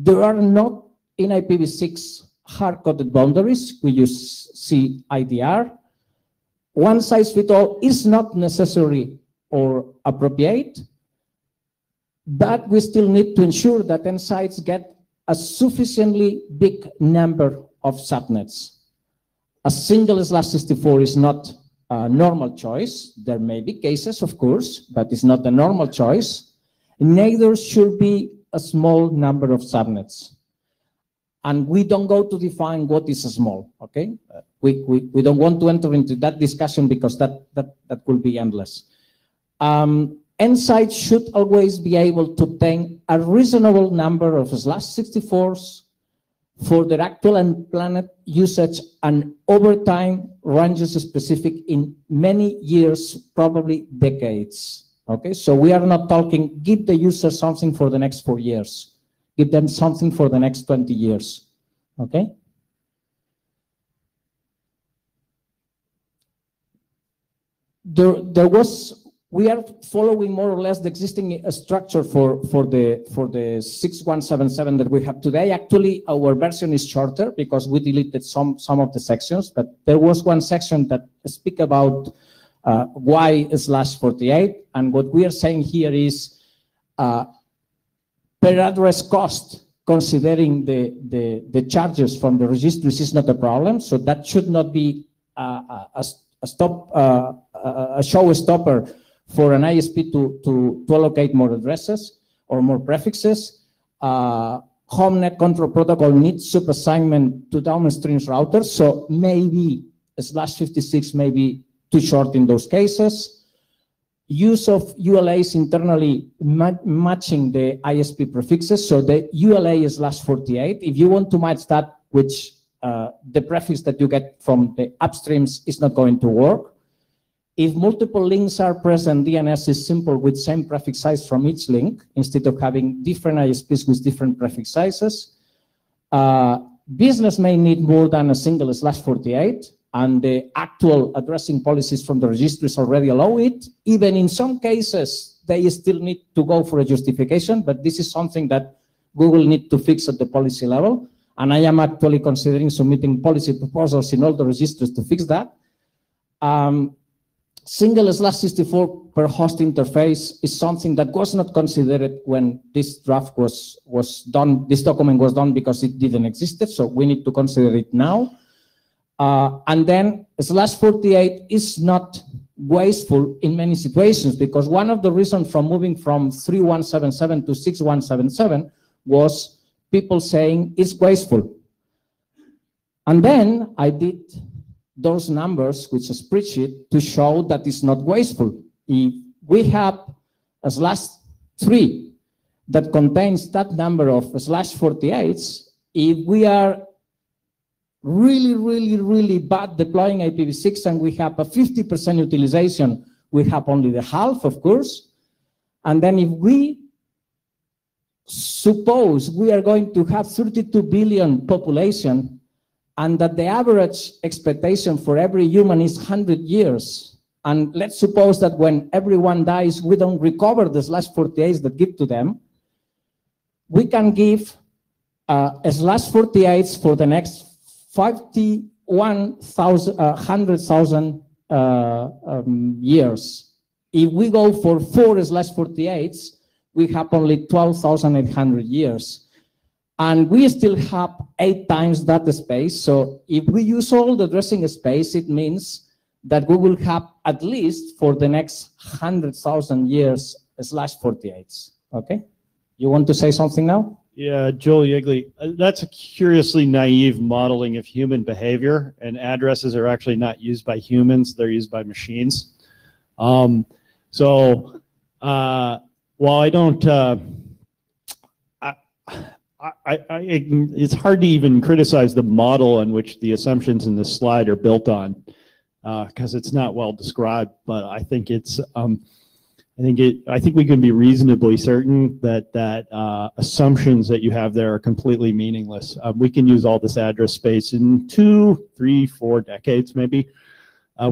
There are not in IPv6 hard-coded boundaries. We use CIDR. One size fits all is not necessary or appropriate, but we still need to ensure that end sites get a sufficiently big number of subnets. A single /64 is not a normal choice. There may be cases, of course, but it's not a normal choice. Neither should be a small number of subnets. And we don't go to define what is small, okay? We don't want to enter into that discussion because that could be endless. End sites should always be able to obtain a reasonable number of /64s for their actual and planned usage, and over time ranges specific in many years, probably decades. Okay, so we are not talking give the user something for the next 4 years. Give them something for the next 20 years. Okay. We are following more or less the existing structure for the 6177 that we have today. Actually, our version is shorter because we deleted some of the sections, but there was one section that speak about Y/48, and what we are saying here is per address cost, considering the charges from the registries is not a problem, so that should not be a showstopper for an ISP to allocate more addresses or more prefixes. Home net control protocol needs subassignment to downstream routers, so maybe /56 may be too short in those cases. Use of ULAs internally matching the ISP prefixes, so the ULA is /48. If you want to match that, which the prefix that you get from the upstreams is not going to work. If multiple links are present, DNS is simple with same prefix size from each link, instead of having different ISPs with different prefix sizes. Business may need more than a single /48, and the actual addressing policies from the registries already allow it. Even in some cases, they still need to go for a justification, but this is something that Google need to fix at the policy level. And I am actually considering submitting policy proposals in all the registries to fix that. Single /64 per host interface is something that was not considered when this draft was done, this document was done, because it didn't exist, so we need to consider it now. And then /48 is not wasteful in many situations, because one of the reasons from moving from 3177 to 6177 was people saying it's wasteful. And then I did those numbers with a spreadsheet to show that it's not wasteful. If we have a /3 that contains that number of /48s, if we are really bad deploying IPv6 and we have a 50% utilization, we have only the half, of course. And then if we suppose we are going to have 32 billion population, and that the average expectation for every human is 100 years, and let's suppose that when everyone dies, we don't recover the /48s that give to them, we can give /48s for the next 100,000 years. If we go for 4 /48s, we have only 12,800 years. And we still have 8 times that space. So if we use all the addressing space, it means that we will have at least for the next 100,000 years /48s. Okay? You want to say something now? Yeah, Joel Yeagley, that's a curiously naive modeling of human behavior, and addresses are actually not used by humans, they're used by machines. While I don't, it's hard to even criticize the model on which the assumptions in this slide are built on, because it's not well described. But I think it's, I think we can be reasonably certain that assumptions that you have there are completely meaningless. We can use all this address space in 2, 3, 4 decades, maybe,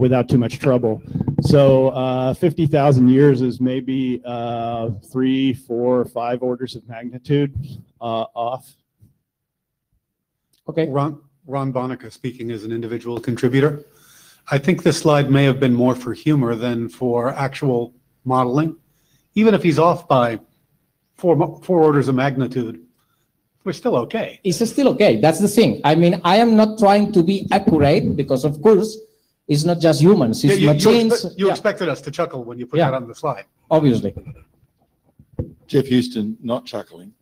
without too much trouble. So 50,000 years is maybe 3, 4, 5 orders of magnitude off. Okay. Ron Bonica speaking as an individual contributor. I think this slide may have been more for humor than for actual modeling. Even if he's off by four orders of magnitude, We're still okay. It's still okay. That's the thing. I mean, I am not trying to be accurate because, of course, it's not just humans, it's machines. You expected us to chuckle when you put that on the slide. Obviously. Jeff Houston, not chuckling.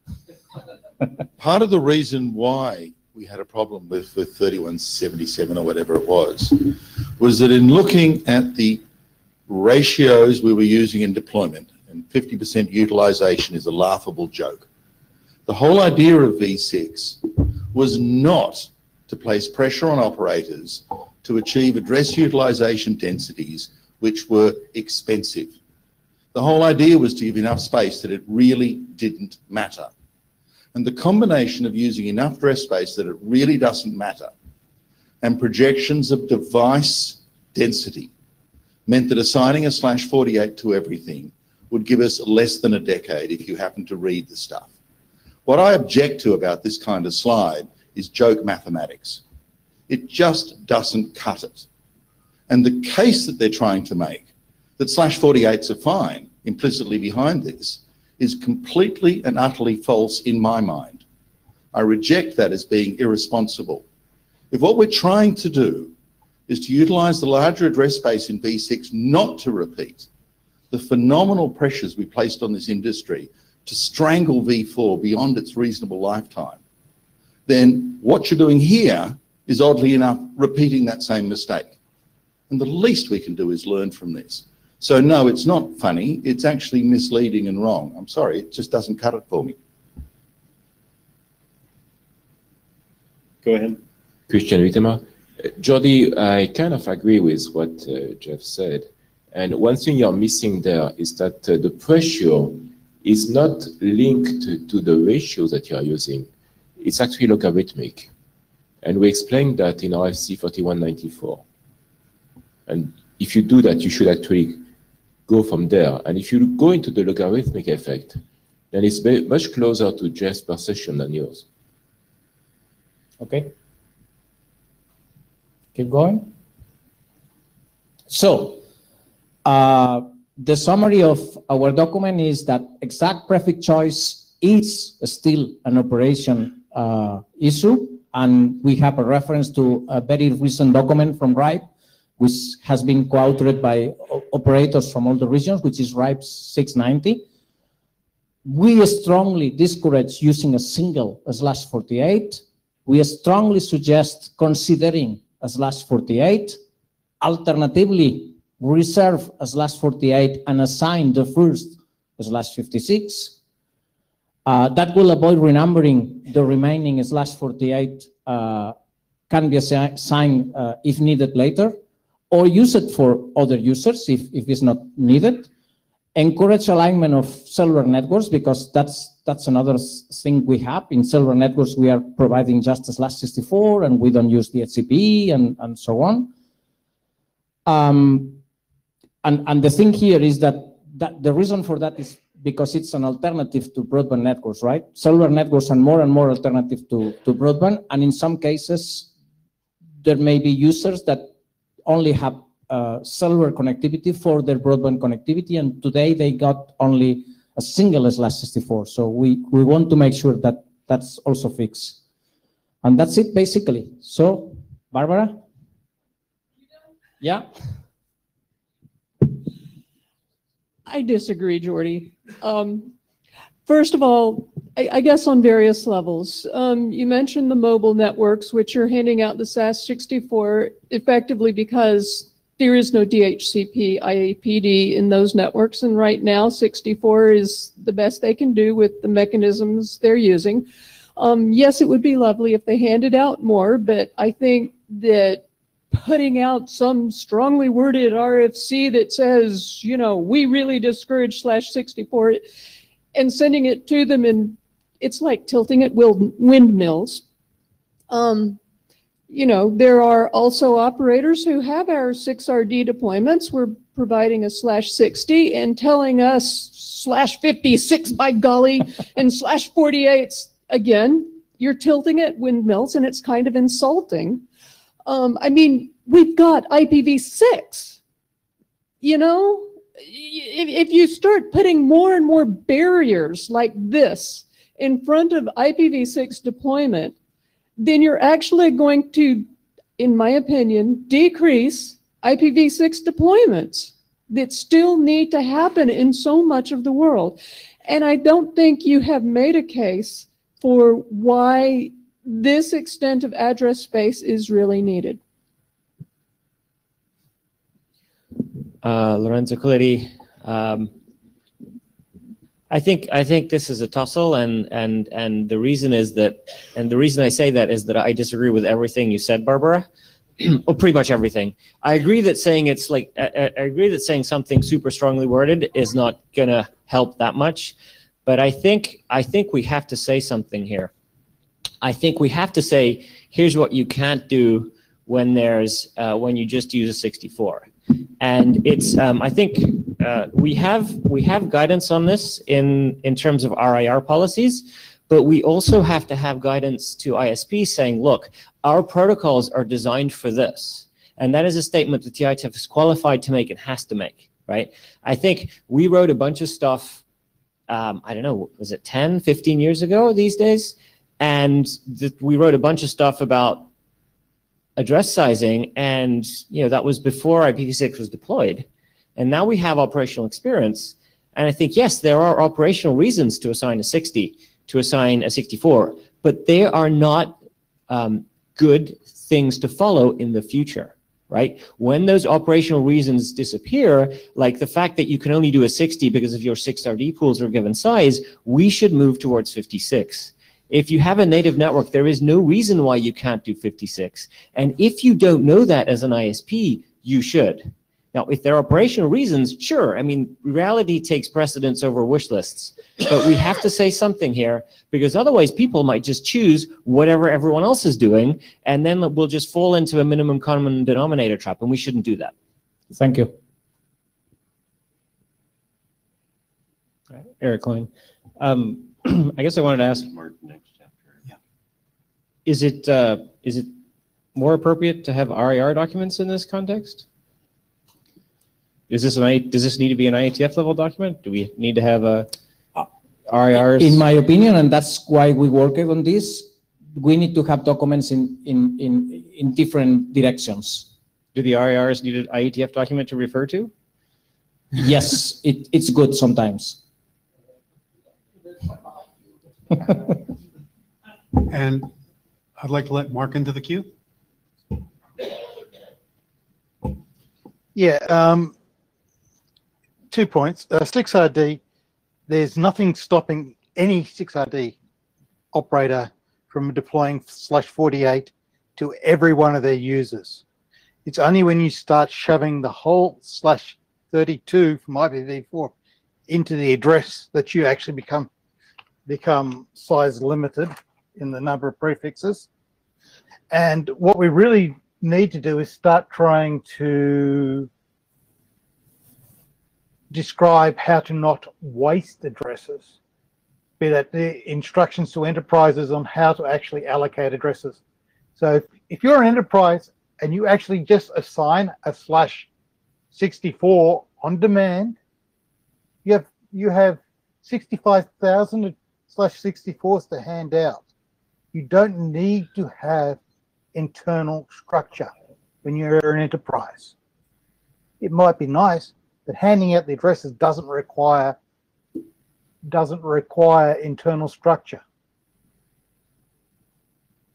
Part of the reason why we had a problem with 3177 or whatever it was that in looking at the ratios we were using in deployment, and 50% utilization is a laughable joke. The whole idea of V6 was not to place pressure on operators to achieve address utilization densities which were expensive. The whole idea was to give enough space that it really didn't matter. And the combination of using enough address space that it really doesn't matter and projections of device density meant that assigning a /48 to everything would give us less than a decade if you happen to read the stuff. What I object to about this kind of slide is joke mathematics. It just doesn't cut it. And the case that they're trying to make, that /48s are fine, implicitly behind this, is completely and utterly false in my mind. I reject that as being irresponsible. If what we're trying to do is to utilize the larger address space in V6 not to repeat the phenomenal pressures we placed on this industry to strangle V4 beyond its reasonable lifetime, then what you're doing here is oddly enough repeating that same mistake. And the least we can do is learn from this. So no, it's not funny, it's actually misleading and wrong. I'm sorry, it just doesn't cut it for me. Go ahead. Christian Ritema. Jody, I kind of agree with what Jeff said. And one thing you're missing there is that the pressure is not linked to the ratio that you're using. It's actually logarithmic. And we explained that in RFC 4194. And if you do that, you should actually go from there. And if you go into the logarithmic effect, then it's much closer to Jeff's perception than yours. Okay. Keep going. So, the summary of our document is that exact prefix choice is still an operation issue, and we have a reference to a very recent document from RIPE, which has been co-authored by operators from all the regions, which is RIPE 690. We strongly discourage using a single /48. We strongly suggest considering a /48. Alternatively, reserve a /48 and assign the first /56. That will avoid renumbering the remaining /48 can be assigned if needed later, or use it for other users if it's not needed. Encourage alignment of cellular networks, because that's another thing we have. In cellular networks, we are providing just a /64 and we don't use the HCP and so on. And the thing here is that the reason for that is because it's an alternative to broadband networks, right? Cellular networks are more and more alternative to broadband, and in some cases, there may be users that only have cellular connectivity for their broadband connectivity, and today they got only a single /64. So we want to make sure that that's also fixed. And that's it, basically. So, Barbara? Yeah? I disagree, Jordy. First of all, I guess on various levels. You mentioned the mobile networks, which are handing out the SAS64 effectively because there is no DHCP IAPD in those networks, and right now 64 is the best they can do with the mechanisms they're using. Yes, it would be lovely if they handed out more, but I think that putting out some strongly worded RFC that says, you know, we really discourage /64 and sending it to them, and it's like tilting at windmills. You know, there are also operators who have our 6RD deployments. We're providing a /60 and telling us /56 by golly and /48s. Again, you're tilting at windmills, and it's kind of insulting. I mean, we've got IPv6, you know? If you start putting more and more barriers like this in front of IPv6 deployment, then you're actually going to, in my opinion, decrease IPv6 deployments that still need to happen in so much of the world. And I don't think you have made a case for why this extent of address space is really needed. Lorenzo Coletti, I think this is a tussle, and the reason is that, and the reason I say that is that I disagree with everything you said, Barbara. Well, pretty much everything. I agree that saying it's like I agree that saying something super strongly worded is not gonna help that much, but I think we have to say something here. I think we have to say, here's what you can't do when there's when you just use a 64. And it's I think we have guidance on this in terms of RIR policies, but we also have to have guidance to ISPs saying, look, our protocols are designed for this. And that is a statement that the IETF is qualified to make and has to make, right? I think we wrote a bunch of stuff, I don't know, was it 10, 15 years ago these days? And we wrote a bunch of stuff about address sizing, and that was before IPv6 was deployed. And now we have operational experience. And I think, yes, there are operational reasons to assign a 60, to assign a 64, but they are not good things to follow in the future, right? When those operational reasons disappear, like the fact that you can only do a 60 because of your 6RD pools are given size, we should move towards 56. If you have a native network, there is no reason why you can't do 56. And if you don't know that as an ISP, you should. Now, if there are operational reasons, sure. I mean, reality takes precedence over wish lists. But we have to say something here, because otherwise people might just choose whatever everyone else is doing, and then we'll just fall into a minimum common denominator trap, and we shouldn't do that. Thank you. Eric Klein. I guess I wanted to ask, is it more appropriate to have RIR documents in this context? Does this need to be an IETF level document? Do we need to have a RIRs? In my opinion, and that's why we work on this, we need to have documents in different directions. Do the RIRs need an IETF document to refer to? Yes, it's good sometimes. And I'd like to let Mark into the queue. Yeah, 2 points. 6RD, there's nothing stopping any 6RD operator from deploying /48 to every one of their users. It's only when you start shoving the whole /32 from IPv4 into the address that you actually become size limited in the number of prefixes. And what we really need to do is start trying to describe how to not waste addresses, be that the instructions to enterprises on how to actually allocate addresses. So if you're an enterprise and you actually just assign a /64 on demand, you have 65,000 /64s to hand out. You don't need to have internal structure when you're an enterprise. It might be nice, but handing out the addresses doesn't require internal structure.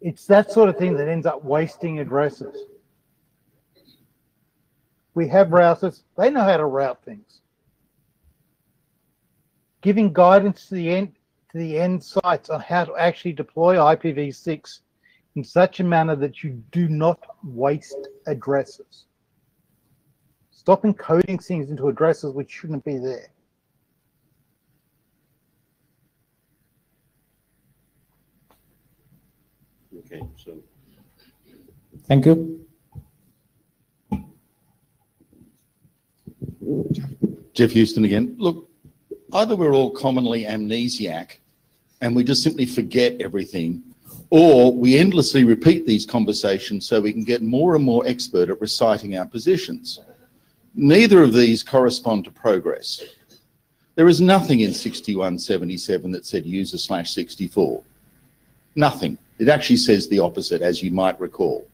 It's that sort of thing that ends up wasting addresses. We have routers, they know how to route things. Giving guidance to the end sites on how to actually deploy IPv6 in such a manner that you do not waste addresses. Stop encoding things into addresses which shouldn't be there. Okay, so. Thank you. Jeff Houston again. Look, either we're all commonly amnesiac and we just simply forget everything, or we endlessly repeat these conversations so we can get more and more expert at reciting our positions. Neither of these correspond to progress. There is nothing in 6177 that said use a /64. Nothing. It actually says the opposite, as you might recall.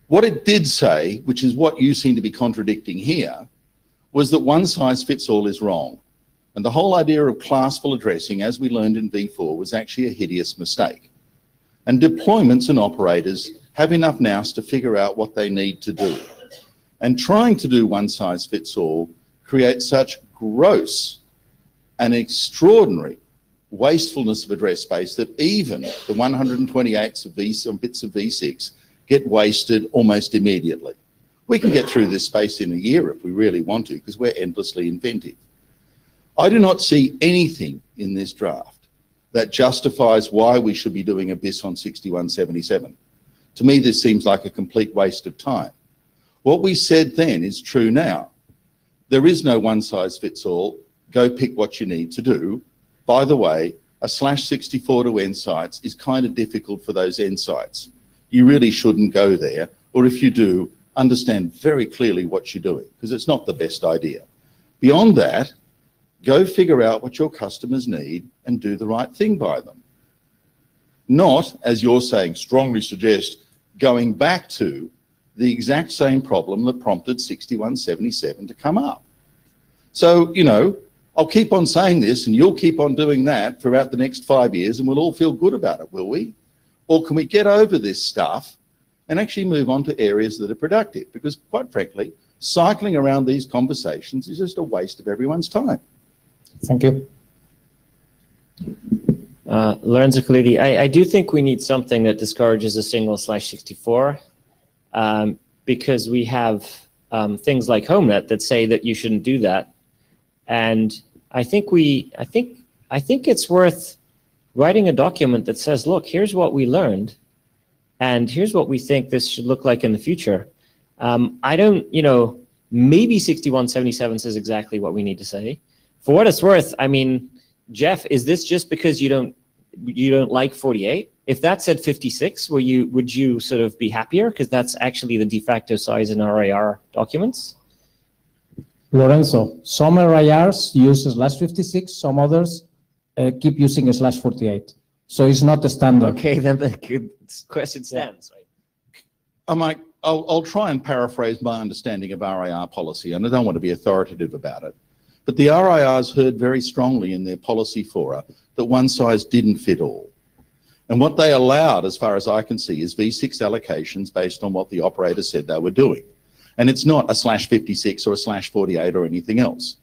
What it did say, which is what you seem to be contradicting here, was that one size fits all is wrong. And the whole idea of classful addressing, as we learned in V4, was actually a hideous mistake. And deployments and operators have enough nous to figure out what they need to do. And trying to do one size fits all creates such gross and extraordinary wastefulness of address space that even the 128 bits of V6 get wasted almost immediately. We can get through this space in a year if we really want to, because we're endlessly inventive. I do not see anything in this draft that justifies why we should be doing a BIS on 6177. To me, this seems like a complete waste of time. What we said then is true now. There is no one size fits all. Go pick what you need to do. By the way, a /64 to end sites is kind of difficult for those end sites. You really shouldn't go there, or if you do, understand very clearly what you're doing, because it's not the best idea. Beyond that, go figure out what your customers need and do the right thing by them. Not, as you're saying, strongly suggest going back to the exact same problem that prompted 6177 to come up. So, you know, I'll keep on saying this and you'll keep on doing that throughout the next 5 years and we'll all feel good about it, will we? Or can we get over this stuff and actually move on to areas that are productive? Because quite frankly, cycling around these conversations is just a waste of everyone's time. Thank you. Lorenzo Colletti, I do think we need something that discourages a single /64 because we have things like HomeNet that say that you shouldn't do that. And I think it's worth writing a document that says, look, here's what we learned and here's what we think this should look like in the future. I don't, you know, maybe 6177 says exactly what we need to say. For what it's worth, I mean, Jeff, is this just because you don't like 48? If that said 56, would you sort of be happier? Because that's actually the de facto size in RIR documents. Lorenzo, some RIRs use /56, some others keep using /48. So it's not the standard. Okay, then the question stands, right? I'll try and paraphrase my understanding of RIR policy, and I don't want to be authoritative about it. But the RIRs heard very strongly in their policy fora that one size didn't fit all. And what they allowed, as far as I can see, is V6 allocations based on what the operator said they were doing. And it's not a /56 or a /48 or anything else.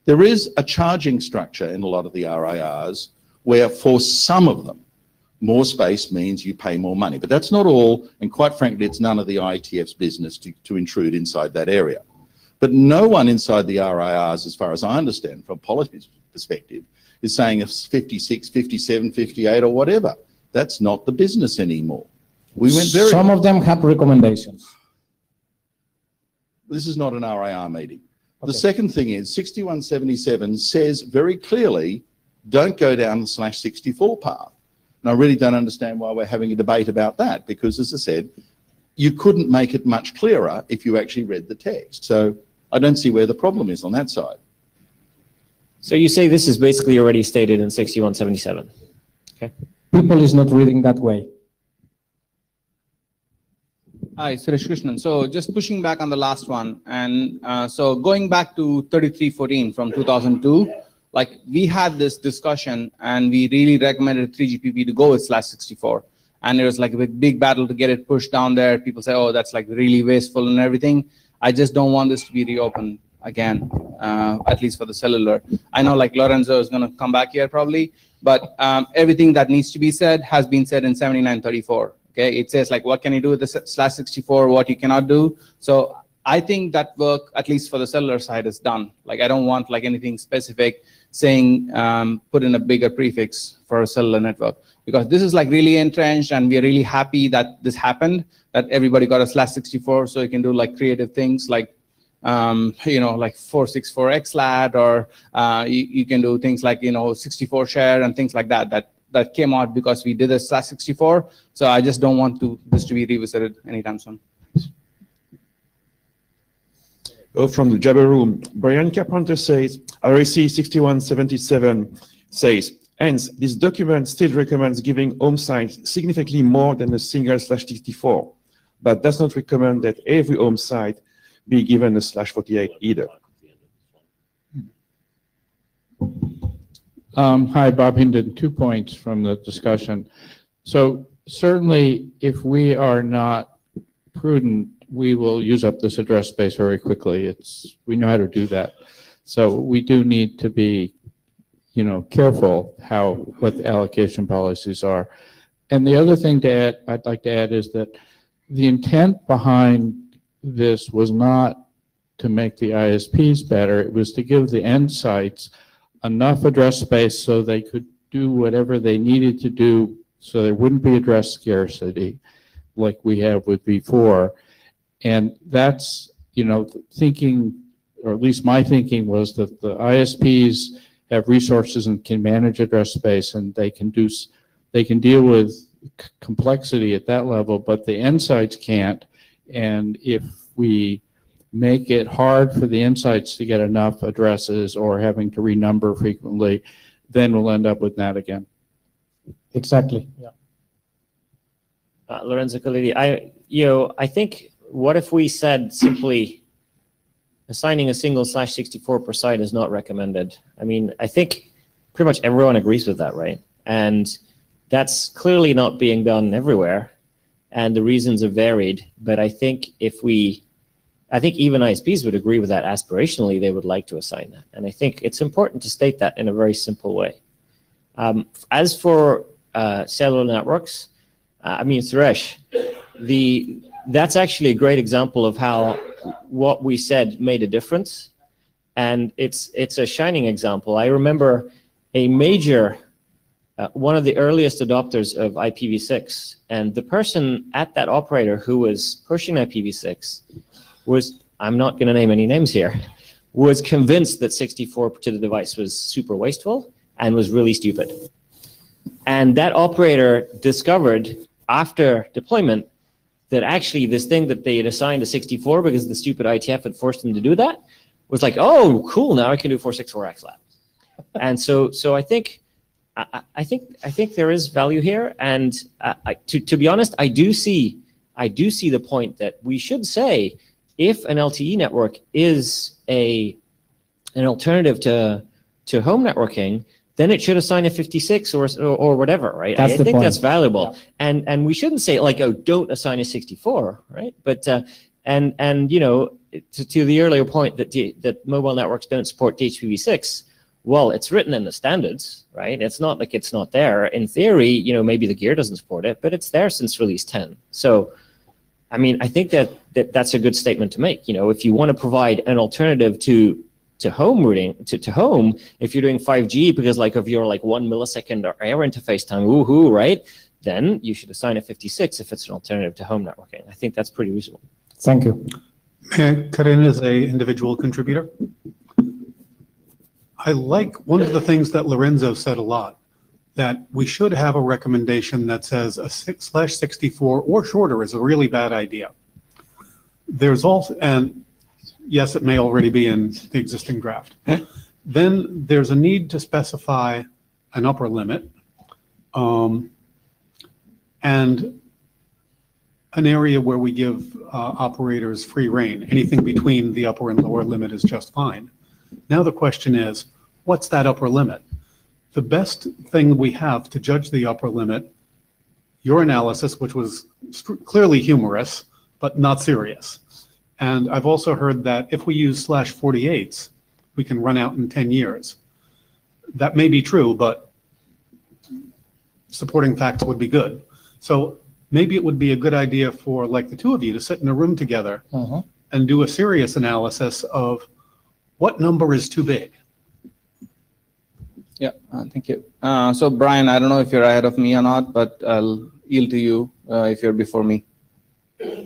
There is a charging structure in a lot of the RIRs where for some of them, more space means you pay more money. But that's not all, and quite frankly, it's none of the IETF's business to intrude inside that area. But no one inside the RIRs, as far as I understand, from policy perspective, is saying it's 56, 57, 58 or whatever. That's not the business anymore. We went very... Some of them have recommendations. This is not an RIR meeting. Okay. The second thing is 6177 says very clearly, don't go down the /64 path. And I really don't understand why we're having a debate about that, because as I said, you couldn't make it much clearer if you actually read the text. So I don't see where the problem is on that side. So you say this is basically already stated in 6177. Okay. People is not reading that way. Hi, Suresh Krishnan. So just pushing back on the last one, and so going back to 3314 from 2002, like we had this discussion and we really recommended 3GPP to go with /64. And it was like a big battle to get it pushed down there. People say, oh, that's like really wasteful and everything. I just don't want this to be reopened again, at least for the cellular. I know like Lorenzo is gonna come back here probably, but everything that needs to be said has been said in 7934. Okay, it says like what can you do with the /64, what you cannot do. So I think that work, at least for the cellular side, is done. Like I don't want like anything specific saying put in a bigger prefix for a cellular network, because this is like really entrenched and we're really happy that this happened, that everybody got a /64 so you can do like creative things like you know, like 464xlat, or you can do things like, you know, 64 share and things like that that came out because we did a /64. So I just don't want this to be revisited anytime soon. From the Jabber room, Brian Carpenter says, RAC 6177 says, hence, this document still recommends giving home sites significantly more than a single /64, but does not recommend that every home site be given a /48 either. Hi, Bob Hinden. 2 points from the discussion. So certainly, if we are not prudent, we will use up this address space very quickly. We know how to do that. So we do need to be, careful what the allocation policies are. And the other thing I'd like to add is that the intent behind this was not to make the ISPs better. It was to give the end sites enough address space so they could do whatever they needed to do so there wouldn't be address scarcity like we have with V4. And that's, thinking, or at least my thinking was that the ISPs have resources and can manage address space, and they can deal with complexity at that level, but the end sites can't. And if we make it hard for the end sites to get enough addresses or having to renumber frequently, then we'll end up with that again. Exactly. Yeah. Lorenzo Colletti, I think, what if we said simply assigning a single /64 per site is not recommended? I mean, I think pretty much everyone agrees with that, right? And that's clearly not being done everywhere, and the reasons are varied. But I think I think even ISPs would agree with that aspirationally. They would like to assign that, and I think it's important to state that in a very simple way. As for cellular networks, Suresh, that's actually a great example of how what we said made a difference, and it's a shining example. I remember a major, one of the earliest adopters of IPv6, and the person at that operator who was pushing IPv6 was, I'm not going to name any names here, was convinced that 64 to the device was super wasteful and was really stupid. And that operator discovered after deployment that actually this thing that they had assigned to 64 because the stupid IETF had forced them to do that was like, oh, cool, now I can do 464 XLAP. And so I think there is value here, and to be honest, I do see the point that we should say, if an LTE network is an alternative to home networking, then it should assign a 56 or whatever, right? I think that's valuable, yeah. And we shouldn't say like, oh, don't assign a 64, right? But and to the earlier point that mobile networks don't support DHCP6, well, it's written in the standards, right? It's not like it's not there. In theory, maybe the gear doesn't support it, but it's there since release 10. So, I mean, I think that's a good statement to make. If you want to provide an alternative to home routing, to home, if you're doing 5G because of your 1 millisecond error interface time, woohoo, right? Then you should assign a 56 if it's an alternative to home networking. I think that's pretty reasonable. Thank you. May I cut in as an individual contributor? I like one of the things that Lorenzo said a lot, that we should have a recommendation that says a 6/64 or shorter is a really bad idea. There's also, and yes, it may already be in the existing draft. Then there's a need to specify an upper limit and an area where we give operators free rein. Anything between the upper and lower limit is just fine. Now the question is, what's that upper limit? The best thing we have to judge the upper limit, your analysis, which was clearly humorous, but not serious. And I've also heard that if we use /48s, we can run out in 10 years. That may be true, but supporting facts would be good. So maybe it would be a good idea for the two of you to sit in a room together and do a serious analysis of what number is too big. Yeah, thank you. So Brian, I don't know if you're ahead of me or not, but I'll yield to you if you're before me.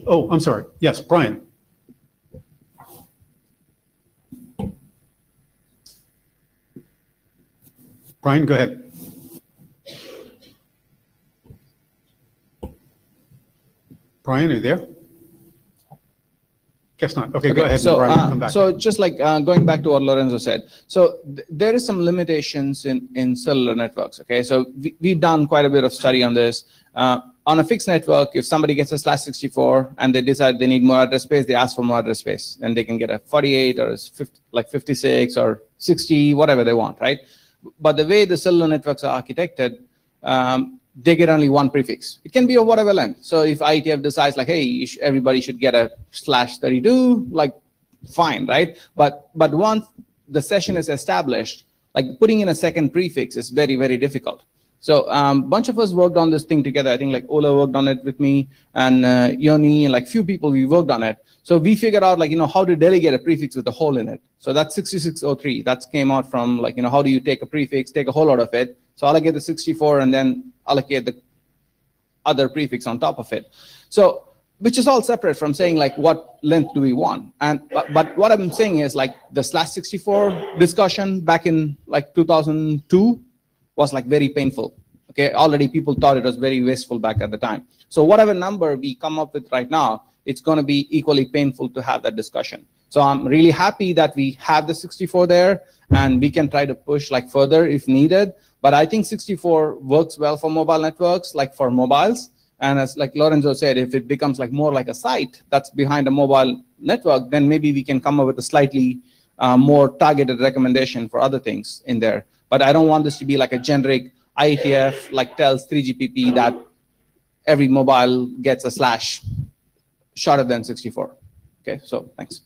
Oh, I'm sorry. Yes, Brian. Brian, go ahead. Brian, are you there? Guess not. Okay, go ahead. So, Brian, come back. so just like going back to what Lorenzo said, so there is some limitations in cellular networks. Okay, so we've done quite a bit of study on this. On a fixed network, if somebody gets a /64 and they decide they need more address space, they ask for more address space, and they can get a 48 or 50, like 56 or 60, whatever they want, right? But the way the cellular networks are architected, they get only one prefix. It can be of whatever length. So if IETF decides like, hey, everybody should get a /32, like fine, right? But once the session is established, like putting in a second prefix is very, very difficult. So a bunch of us worked on this thing together. I think like Ola worked on it with me, and Yoni, and like few people, we worked on it. So we figured out like, how to delegate a prefix with a hole in it. So that's 6603. That came out from like, how do you take a prefix, take a hole out of it. So allocate the 64 and then allocate the other prefix on top of it. So, which is all separate from saying like, what length do we want? And but what I'm saying is like the /64 discussion back in like 2002 was like very painful. Okay, already people thought it was very wasteful back at the time. So whatever number we come up with right now, it's going to be equally painful to have that discussion. So I'm really happy that we have the 64 there, and we can try to push like further if needed. But I think 64 works well for mobile networks, like for mobiles. And as like Lorenzo said, if it becomes like more like a site that's behind a mobile network, then maybe we can come up with a slightly more targeted recommendation for other things in there. But I don't want this to be like a generic IETF, like tells 3GPP that every mobile gets a slash shorter than 64. Okay, so thanks.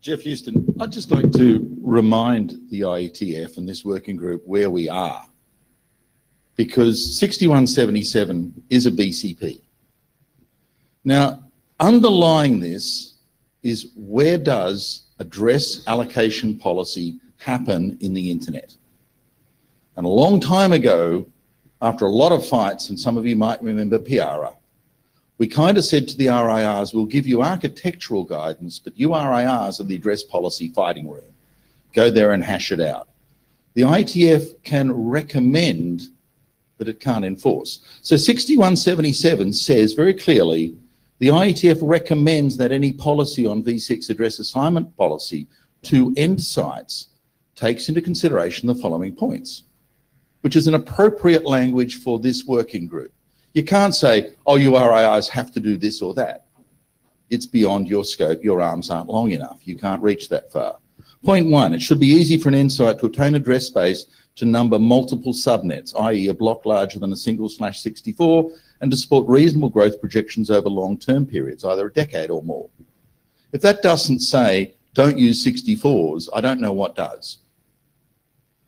Jeff Houston, I'd just like to remind the IETF and this working group where we are, because 6177 is a BCP. Now, underlying this is where does address allocation policy happen in the internet? And a long time ago, after a lot of fights, and some of you might remember Piara, we kind of said to the RIRs, we'll give you architectural guidance, but you RIRs are the address policy fighting room. Go there and hash it out. The IETF can recommend, but it can't enforce. So 6177 says very clearly, the IETF recommends that any policy on V6 address assignment policy to end sites takes into consideration the following points, which is an appropriate language for this working group. You can't say, oh, you RIRs have to do this or that. It's beyond your scope. Your arms aren't long enough. You can't reach that far. Point one, it should be easy for an end site to obtain address space to number multiple subnets, i.e. a block larger than a single /64, and to support reasonable growth projections over long-term periods, either a decade or more. If that doesn't say, don't use 64s, I don't know what does.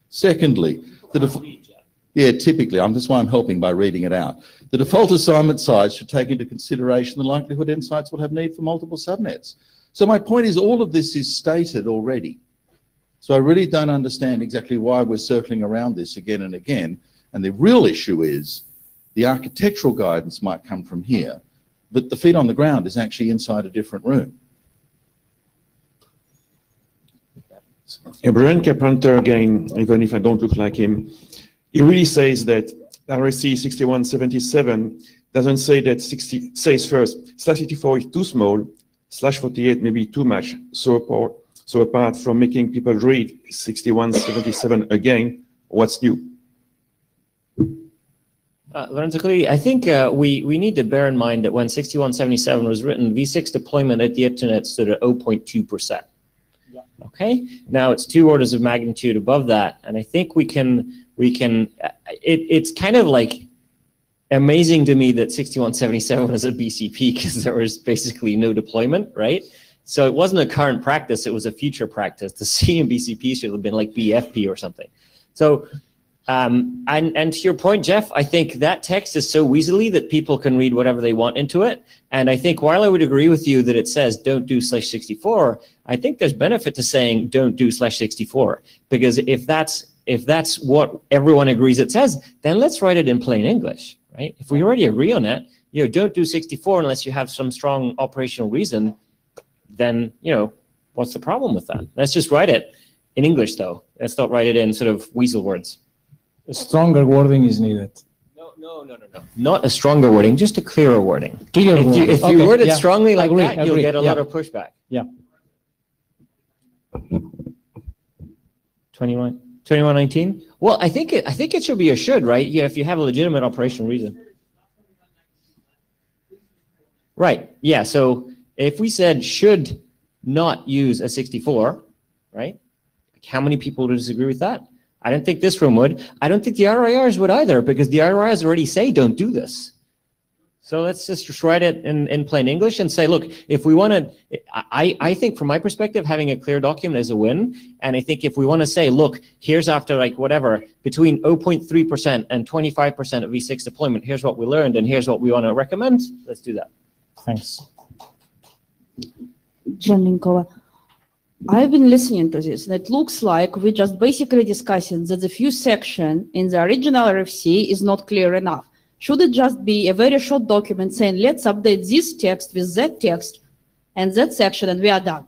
Secondly, typically, that's why I'm helping by reading it out. The default assignment size should take into consideration the likelihood end sites will have need for multiple subnets. So my point is all of this is stated already. So I really don't understand exactly why we're circling around this again and again. And the real issue is the architectural guidance might come from here, but the feet on the ground is actually inside a different room. Brian Carpenter, again, even if I don't look like him, he really says that RSC 6177 doesn't say that says first, /64 is too small, /48 may be too much. So apart from making people read 6177 again, what's new? Lorenzo, I think we need to bear in mind that when 6177 was written, V6 deployment at the internet stood at 0.2%. Okay, now it's 2 orders of magnitude above that, and I think it's kind of like amazing to me that 6177 was a BCP because there was basically no deployment, right? So it wasn't a current practice, it was a future practice. The C in BCP should have been like BFP or something. So, and to your point, Jeff, I think that text is so weaselly that people can read whatever they want into it. And I think while I would agree with you that it says don't do /64, I think there's benefit to saying don't do /64, because if that's what everyone agrees it says, then let's write it in plain English, right? If we already agree on it, don't do 64 unless you have some strong operational reason, then, what's the problem with that? Let's just write it in English, though. Let's not write it in sort of weasel words. Stronger wording is needed. No, Not a stronger wording, just a clearer wording. Clearer If wording. you Okay, word it yeah. strongly like Agree, that, you'll agree, get a yeah. lot of pushback. Yeah. 2119? Well, I think it should be a should, right? Yeah, if you have a legitimate operational reason. Right. Yeah. So if we said should not use a 64, right? How many people would disagree with that? I don't think this room would. I don't think the RIRs would either, because the RIRs already say don't do this. So let's just write it in plain English and say, look, if we want to, I think from my perspective, having a clear document is a win. And I think if we want to say, look, here's after like whatever, between 0.3% and 25% of V6 deployment, here's what we learned and here's what we want to recommend, let's do that. Thanks. Jelinkova, I've been listening to this, and it looks like we're just basically discussing that the few section in the original RFC is not clear enough. Should it just be a very short document saying, let's update this text with that text and that section, and we are done,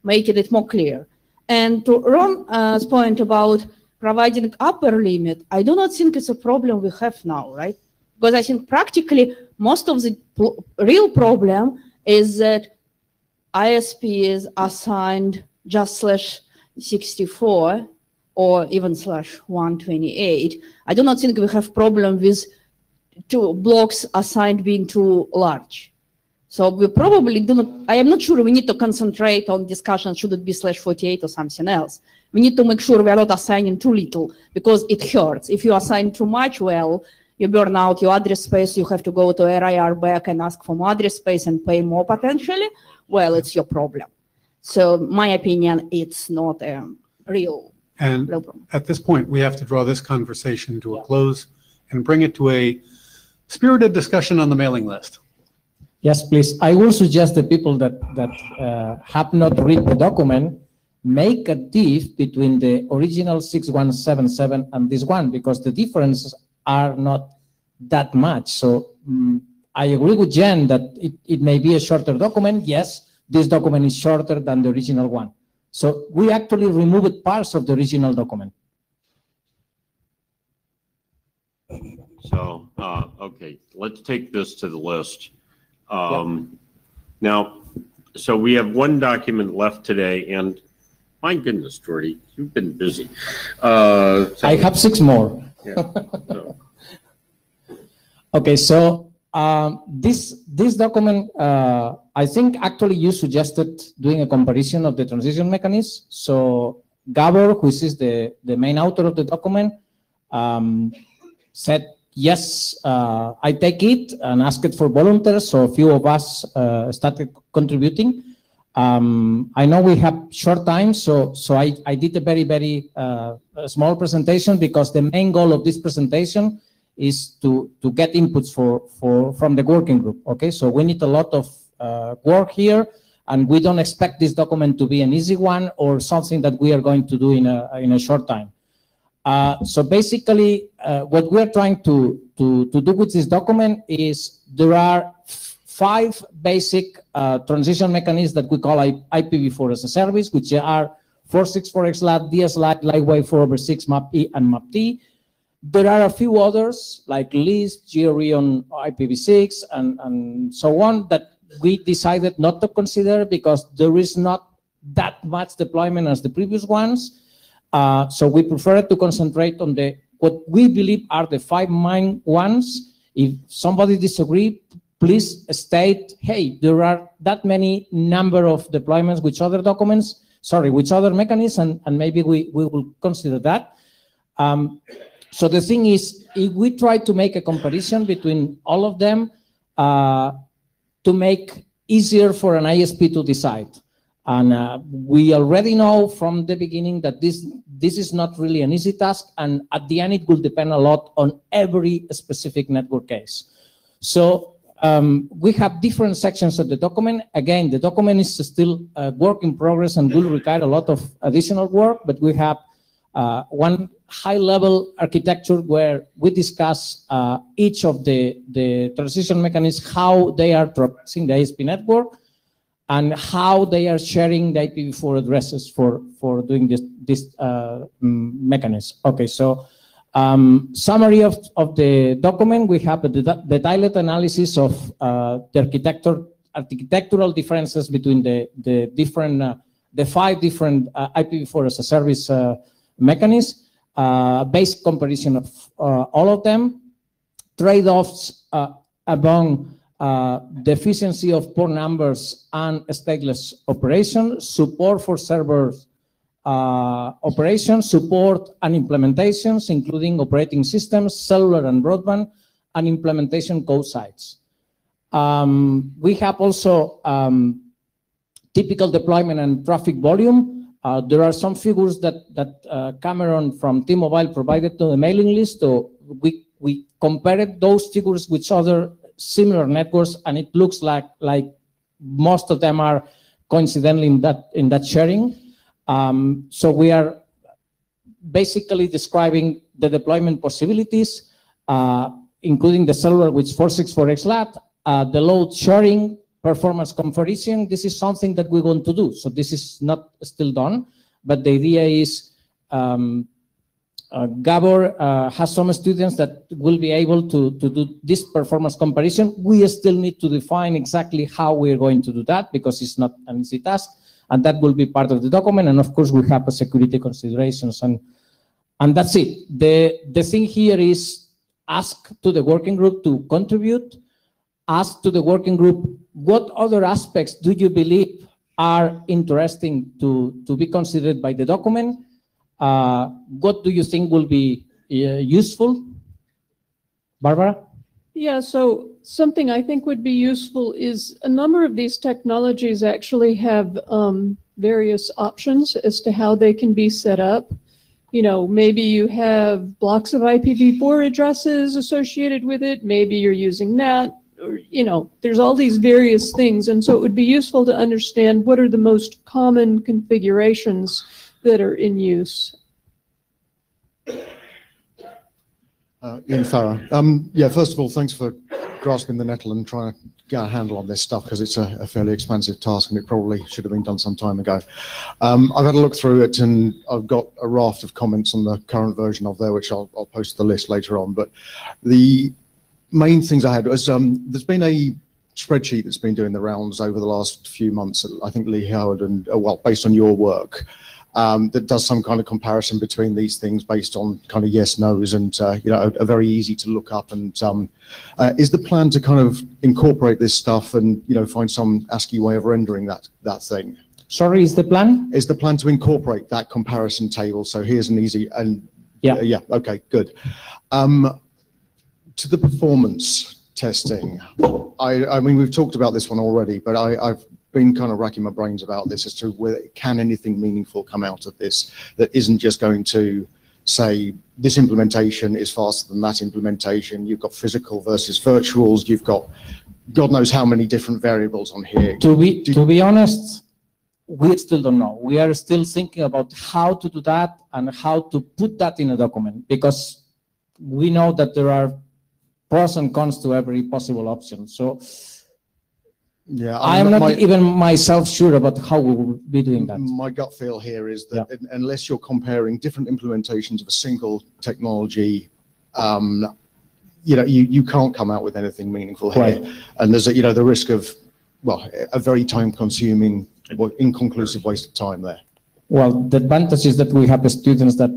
making it more clear? And to Ron's point about providing upper limit, I do not think it's a problem we have now, right? Because I think practically most of the real problem is that ISP is assigned just /64 or even /128. I do not think we have problem with two blocks assigned being too large. So we probably do not, I am not sure we need to concentrate on discussion, should it be /48 or something else. We need to make sure we are not assigning too little, because it hurts. If you assign too much, well, you burn out your address space, you have to go to RIR back and ask for more address space and pay more potentially. Well, it's your problem. So my opinion, it's not a real problem. At this point, we have to draw this conversation to a close and bring it to a spirited discussion on the mailing list. Yes, please. I will suggest the people that have not read the document make a diff between the original 6177 and this one, because the differences are not that much. So I agree with Jen that it may be a shorter document. Yes, this document is shorter than the original one. So we actually removed parts of the original document. So, okay, let's take this to the list. Now, so we have one document left today, and my goodness, Jordy, you've been busy. I have 6 more. Yeah, so. Okay, so this document, I think actually you suggested doing a comparison of the transition mechanism. So Gabor, who is the main author of the document, said, yes, I take it, and asked for volunteers. So a few of us started contributing. I know we have short time, so I did a very small presentation, because the main goal of this presentation is to get inputs from the working group. Okay, so we need a lot of work here, and we don't expect this document to be an easy one or something that we are going to do in a short time. So basically, what we're trying to do with this document is there are 5 basic transition mechanisms that we call IPv4 as a service, which are 464X-LAT, DS-LAT, Lightwave 4/6, MAP-E, and MAP-T. There are a few others like LIST, GRE on IPv6, and so on, that we decided not to consider because there is not that much deployment as the previous ones. So we prefer to concentrate on what we believe are the 5 main ones. If somebody disagrees, please state, hey, there are that many number of deployments with other documents, with other mechanisms, and maybe we will consider that. So the thing is, if we try to make a comparison between all of them to make easier for an ISP to decide. And we already know from the beginning that this is not really an easy task, and at the end it will depend a lot on every specific network case. So we have different sections of the document. Again, the document is still a work in progress and will require a lot of additional work, but we have one high-level architecture where we discuss each of the transition mechanisms, how they are traversing the ISP network, and how they are sharing the IPv4 addresses for doing this mechanism. Okay, so Summary of the document, we have a detailed analysis of the architectural differences between the 5 different IPv4 as a service mechanisms, basic comparison of all of them, trade-offs among the efficiency of port numbers and stateless operation, support for servers operations, support and implementations, including operating systems, cellular and broadband, and implementation code sites. We have also typical deployment and traffic volume. There are some figures that Cameron from T-Mobile provided to the mailing list. So we compared those figures with other similar networks, and it looks like most of them are coincidentally in that sharing. So we are basically describing the deployment possibilities, including the cellular with 464X LAT, the load sharing, performance comparison. This is something that we want to do. So this is not still done, but the idea is Gabor has some students that will be able to do this performance comparison. We still need to define exactly how we're going to do that because it's not an easy task. And that will be part of the document. And of course, we have a security considerations. And that's it. The thing here is ask to the working group to contribute. Ask to the working group, what other aspects do you believe are interesting to be considered by the document? What do you think will be useful? Barbara? Yeah, so something I think would be useful is a number of these technologies actually have various options as to how they can be set up. You know, maybe you have blocks of IPv4 addresses associated with it. Maybe you're using NAT, or, you know, there's all these various things. And so it would be useful to understand what are the most common configurations that are in use. Ian Farrer. Yeah, first of all, thanks for grasping the nettle and trying to get a handle on this stuff because it's a fairly expansive task and it probably should have been done some time ago. I've had a look through it and I've got a raft of comments on the current version of there, which I'll post the list later on. But the main things I had was there's been a spreadsheet that's been doing the rounds over the last few months. I think Lee Howard and, well, based on your work, that does some kind of comparison between these things based on kind of yes, no's and, you know, are very easy to look up. And is the plan to kind of incorporate this stuff and, you know, find some ASCII way of rendering that thing? Sorry, is the plan? Is the plan to incorporate that comparison table? So here's an easy, and yeah, okay, good. To the performance testing, I mean, we've talked about this one already, but I've been kind of racking my brains about this as to whether can anything meaningful come out of this that isn't just going to say this implementation is faster than that implementation. You've got physical versus virtuals. You've got God knows how many different variables on here. To be honest, we still don't know. We are still thinking about how to do that and how to put that in a document because we know that there are pros and cons to every possible option. So yeah, I am not even myself sure about how we will be doing that. My gut feel here is that unless you're comparing different implementations of a single technology, you know, you can't come out with anything meaningful here. Right. And there's you know, the risk of, well, a very time-consuming, inconclusive waste of time there. Well, the advantage is that we have students that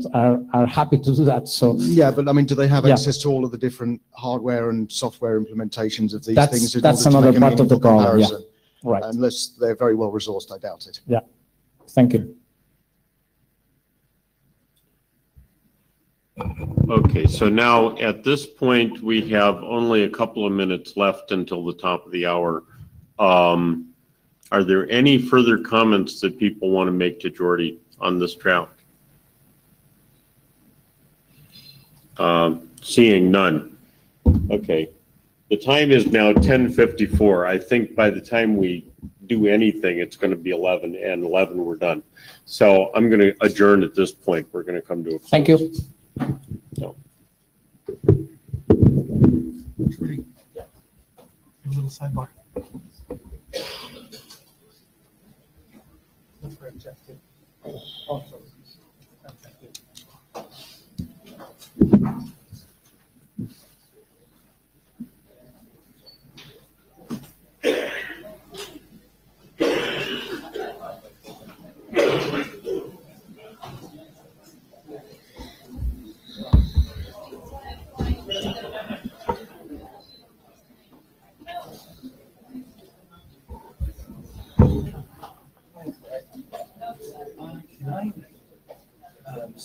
are happy to do that. So yeah, but I mean, do they have access to all of the different hardware and software implementations of these things? That's another part of the problem. Yeah. Right. Unless they're very well resourced, I doubt it. Yeah. Thank you. Okay, so now at this point, we have only a couple of minutes left until the top of the hour. Are there any further comments that people want to make to Jordi on this draft? Seeing none. Okay. The time is now 10:54. I think by the time we do anything, it's going to be 11, and 11 we're done. So I'm going to adjourn at this point. We're going to come to a close. Thank you. So. A little sidebar. Also,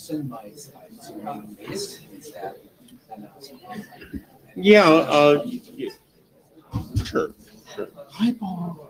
question by zooming this instead. Yeah, sure, sure. Hi, Paul.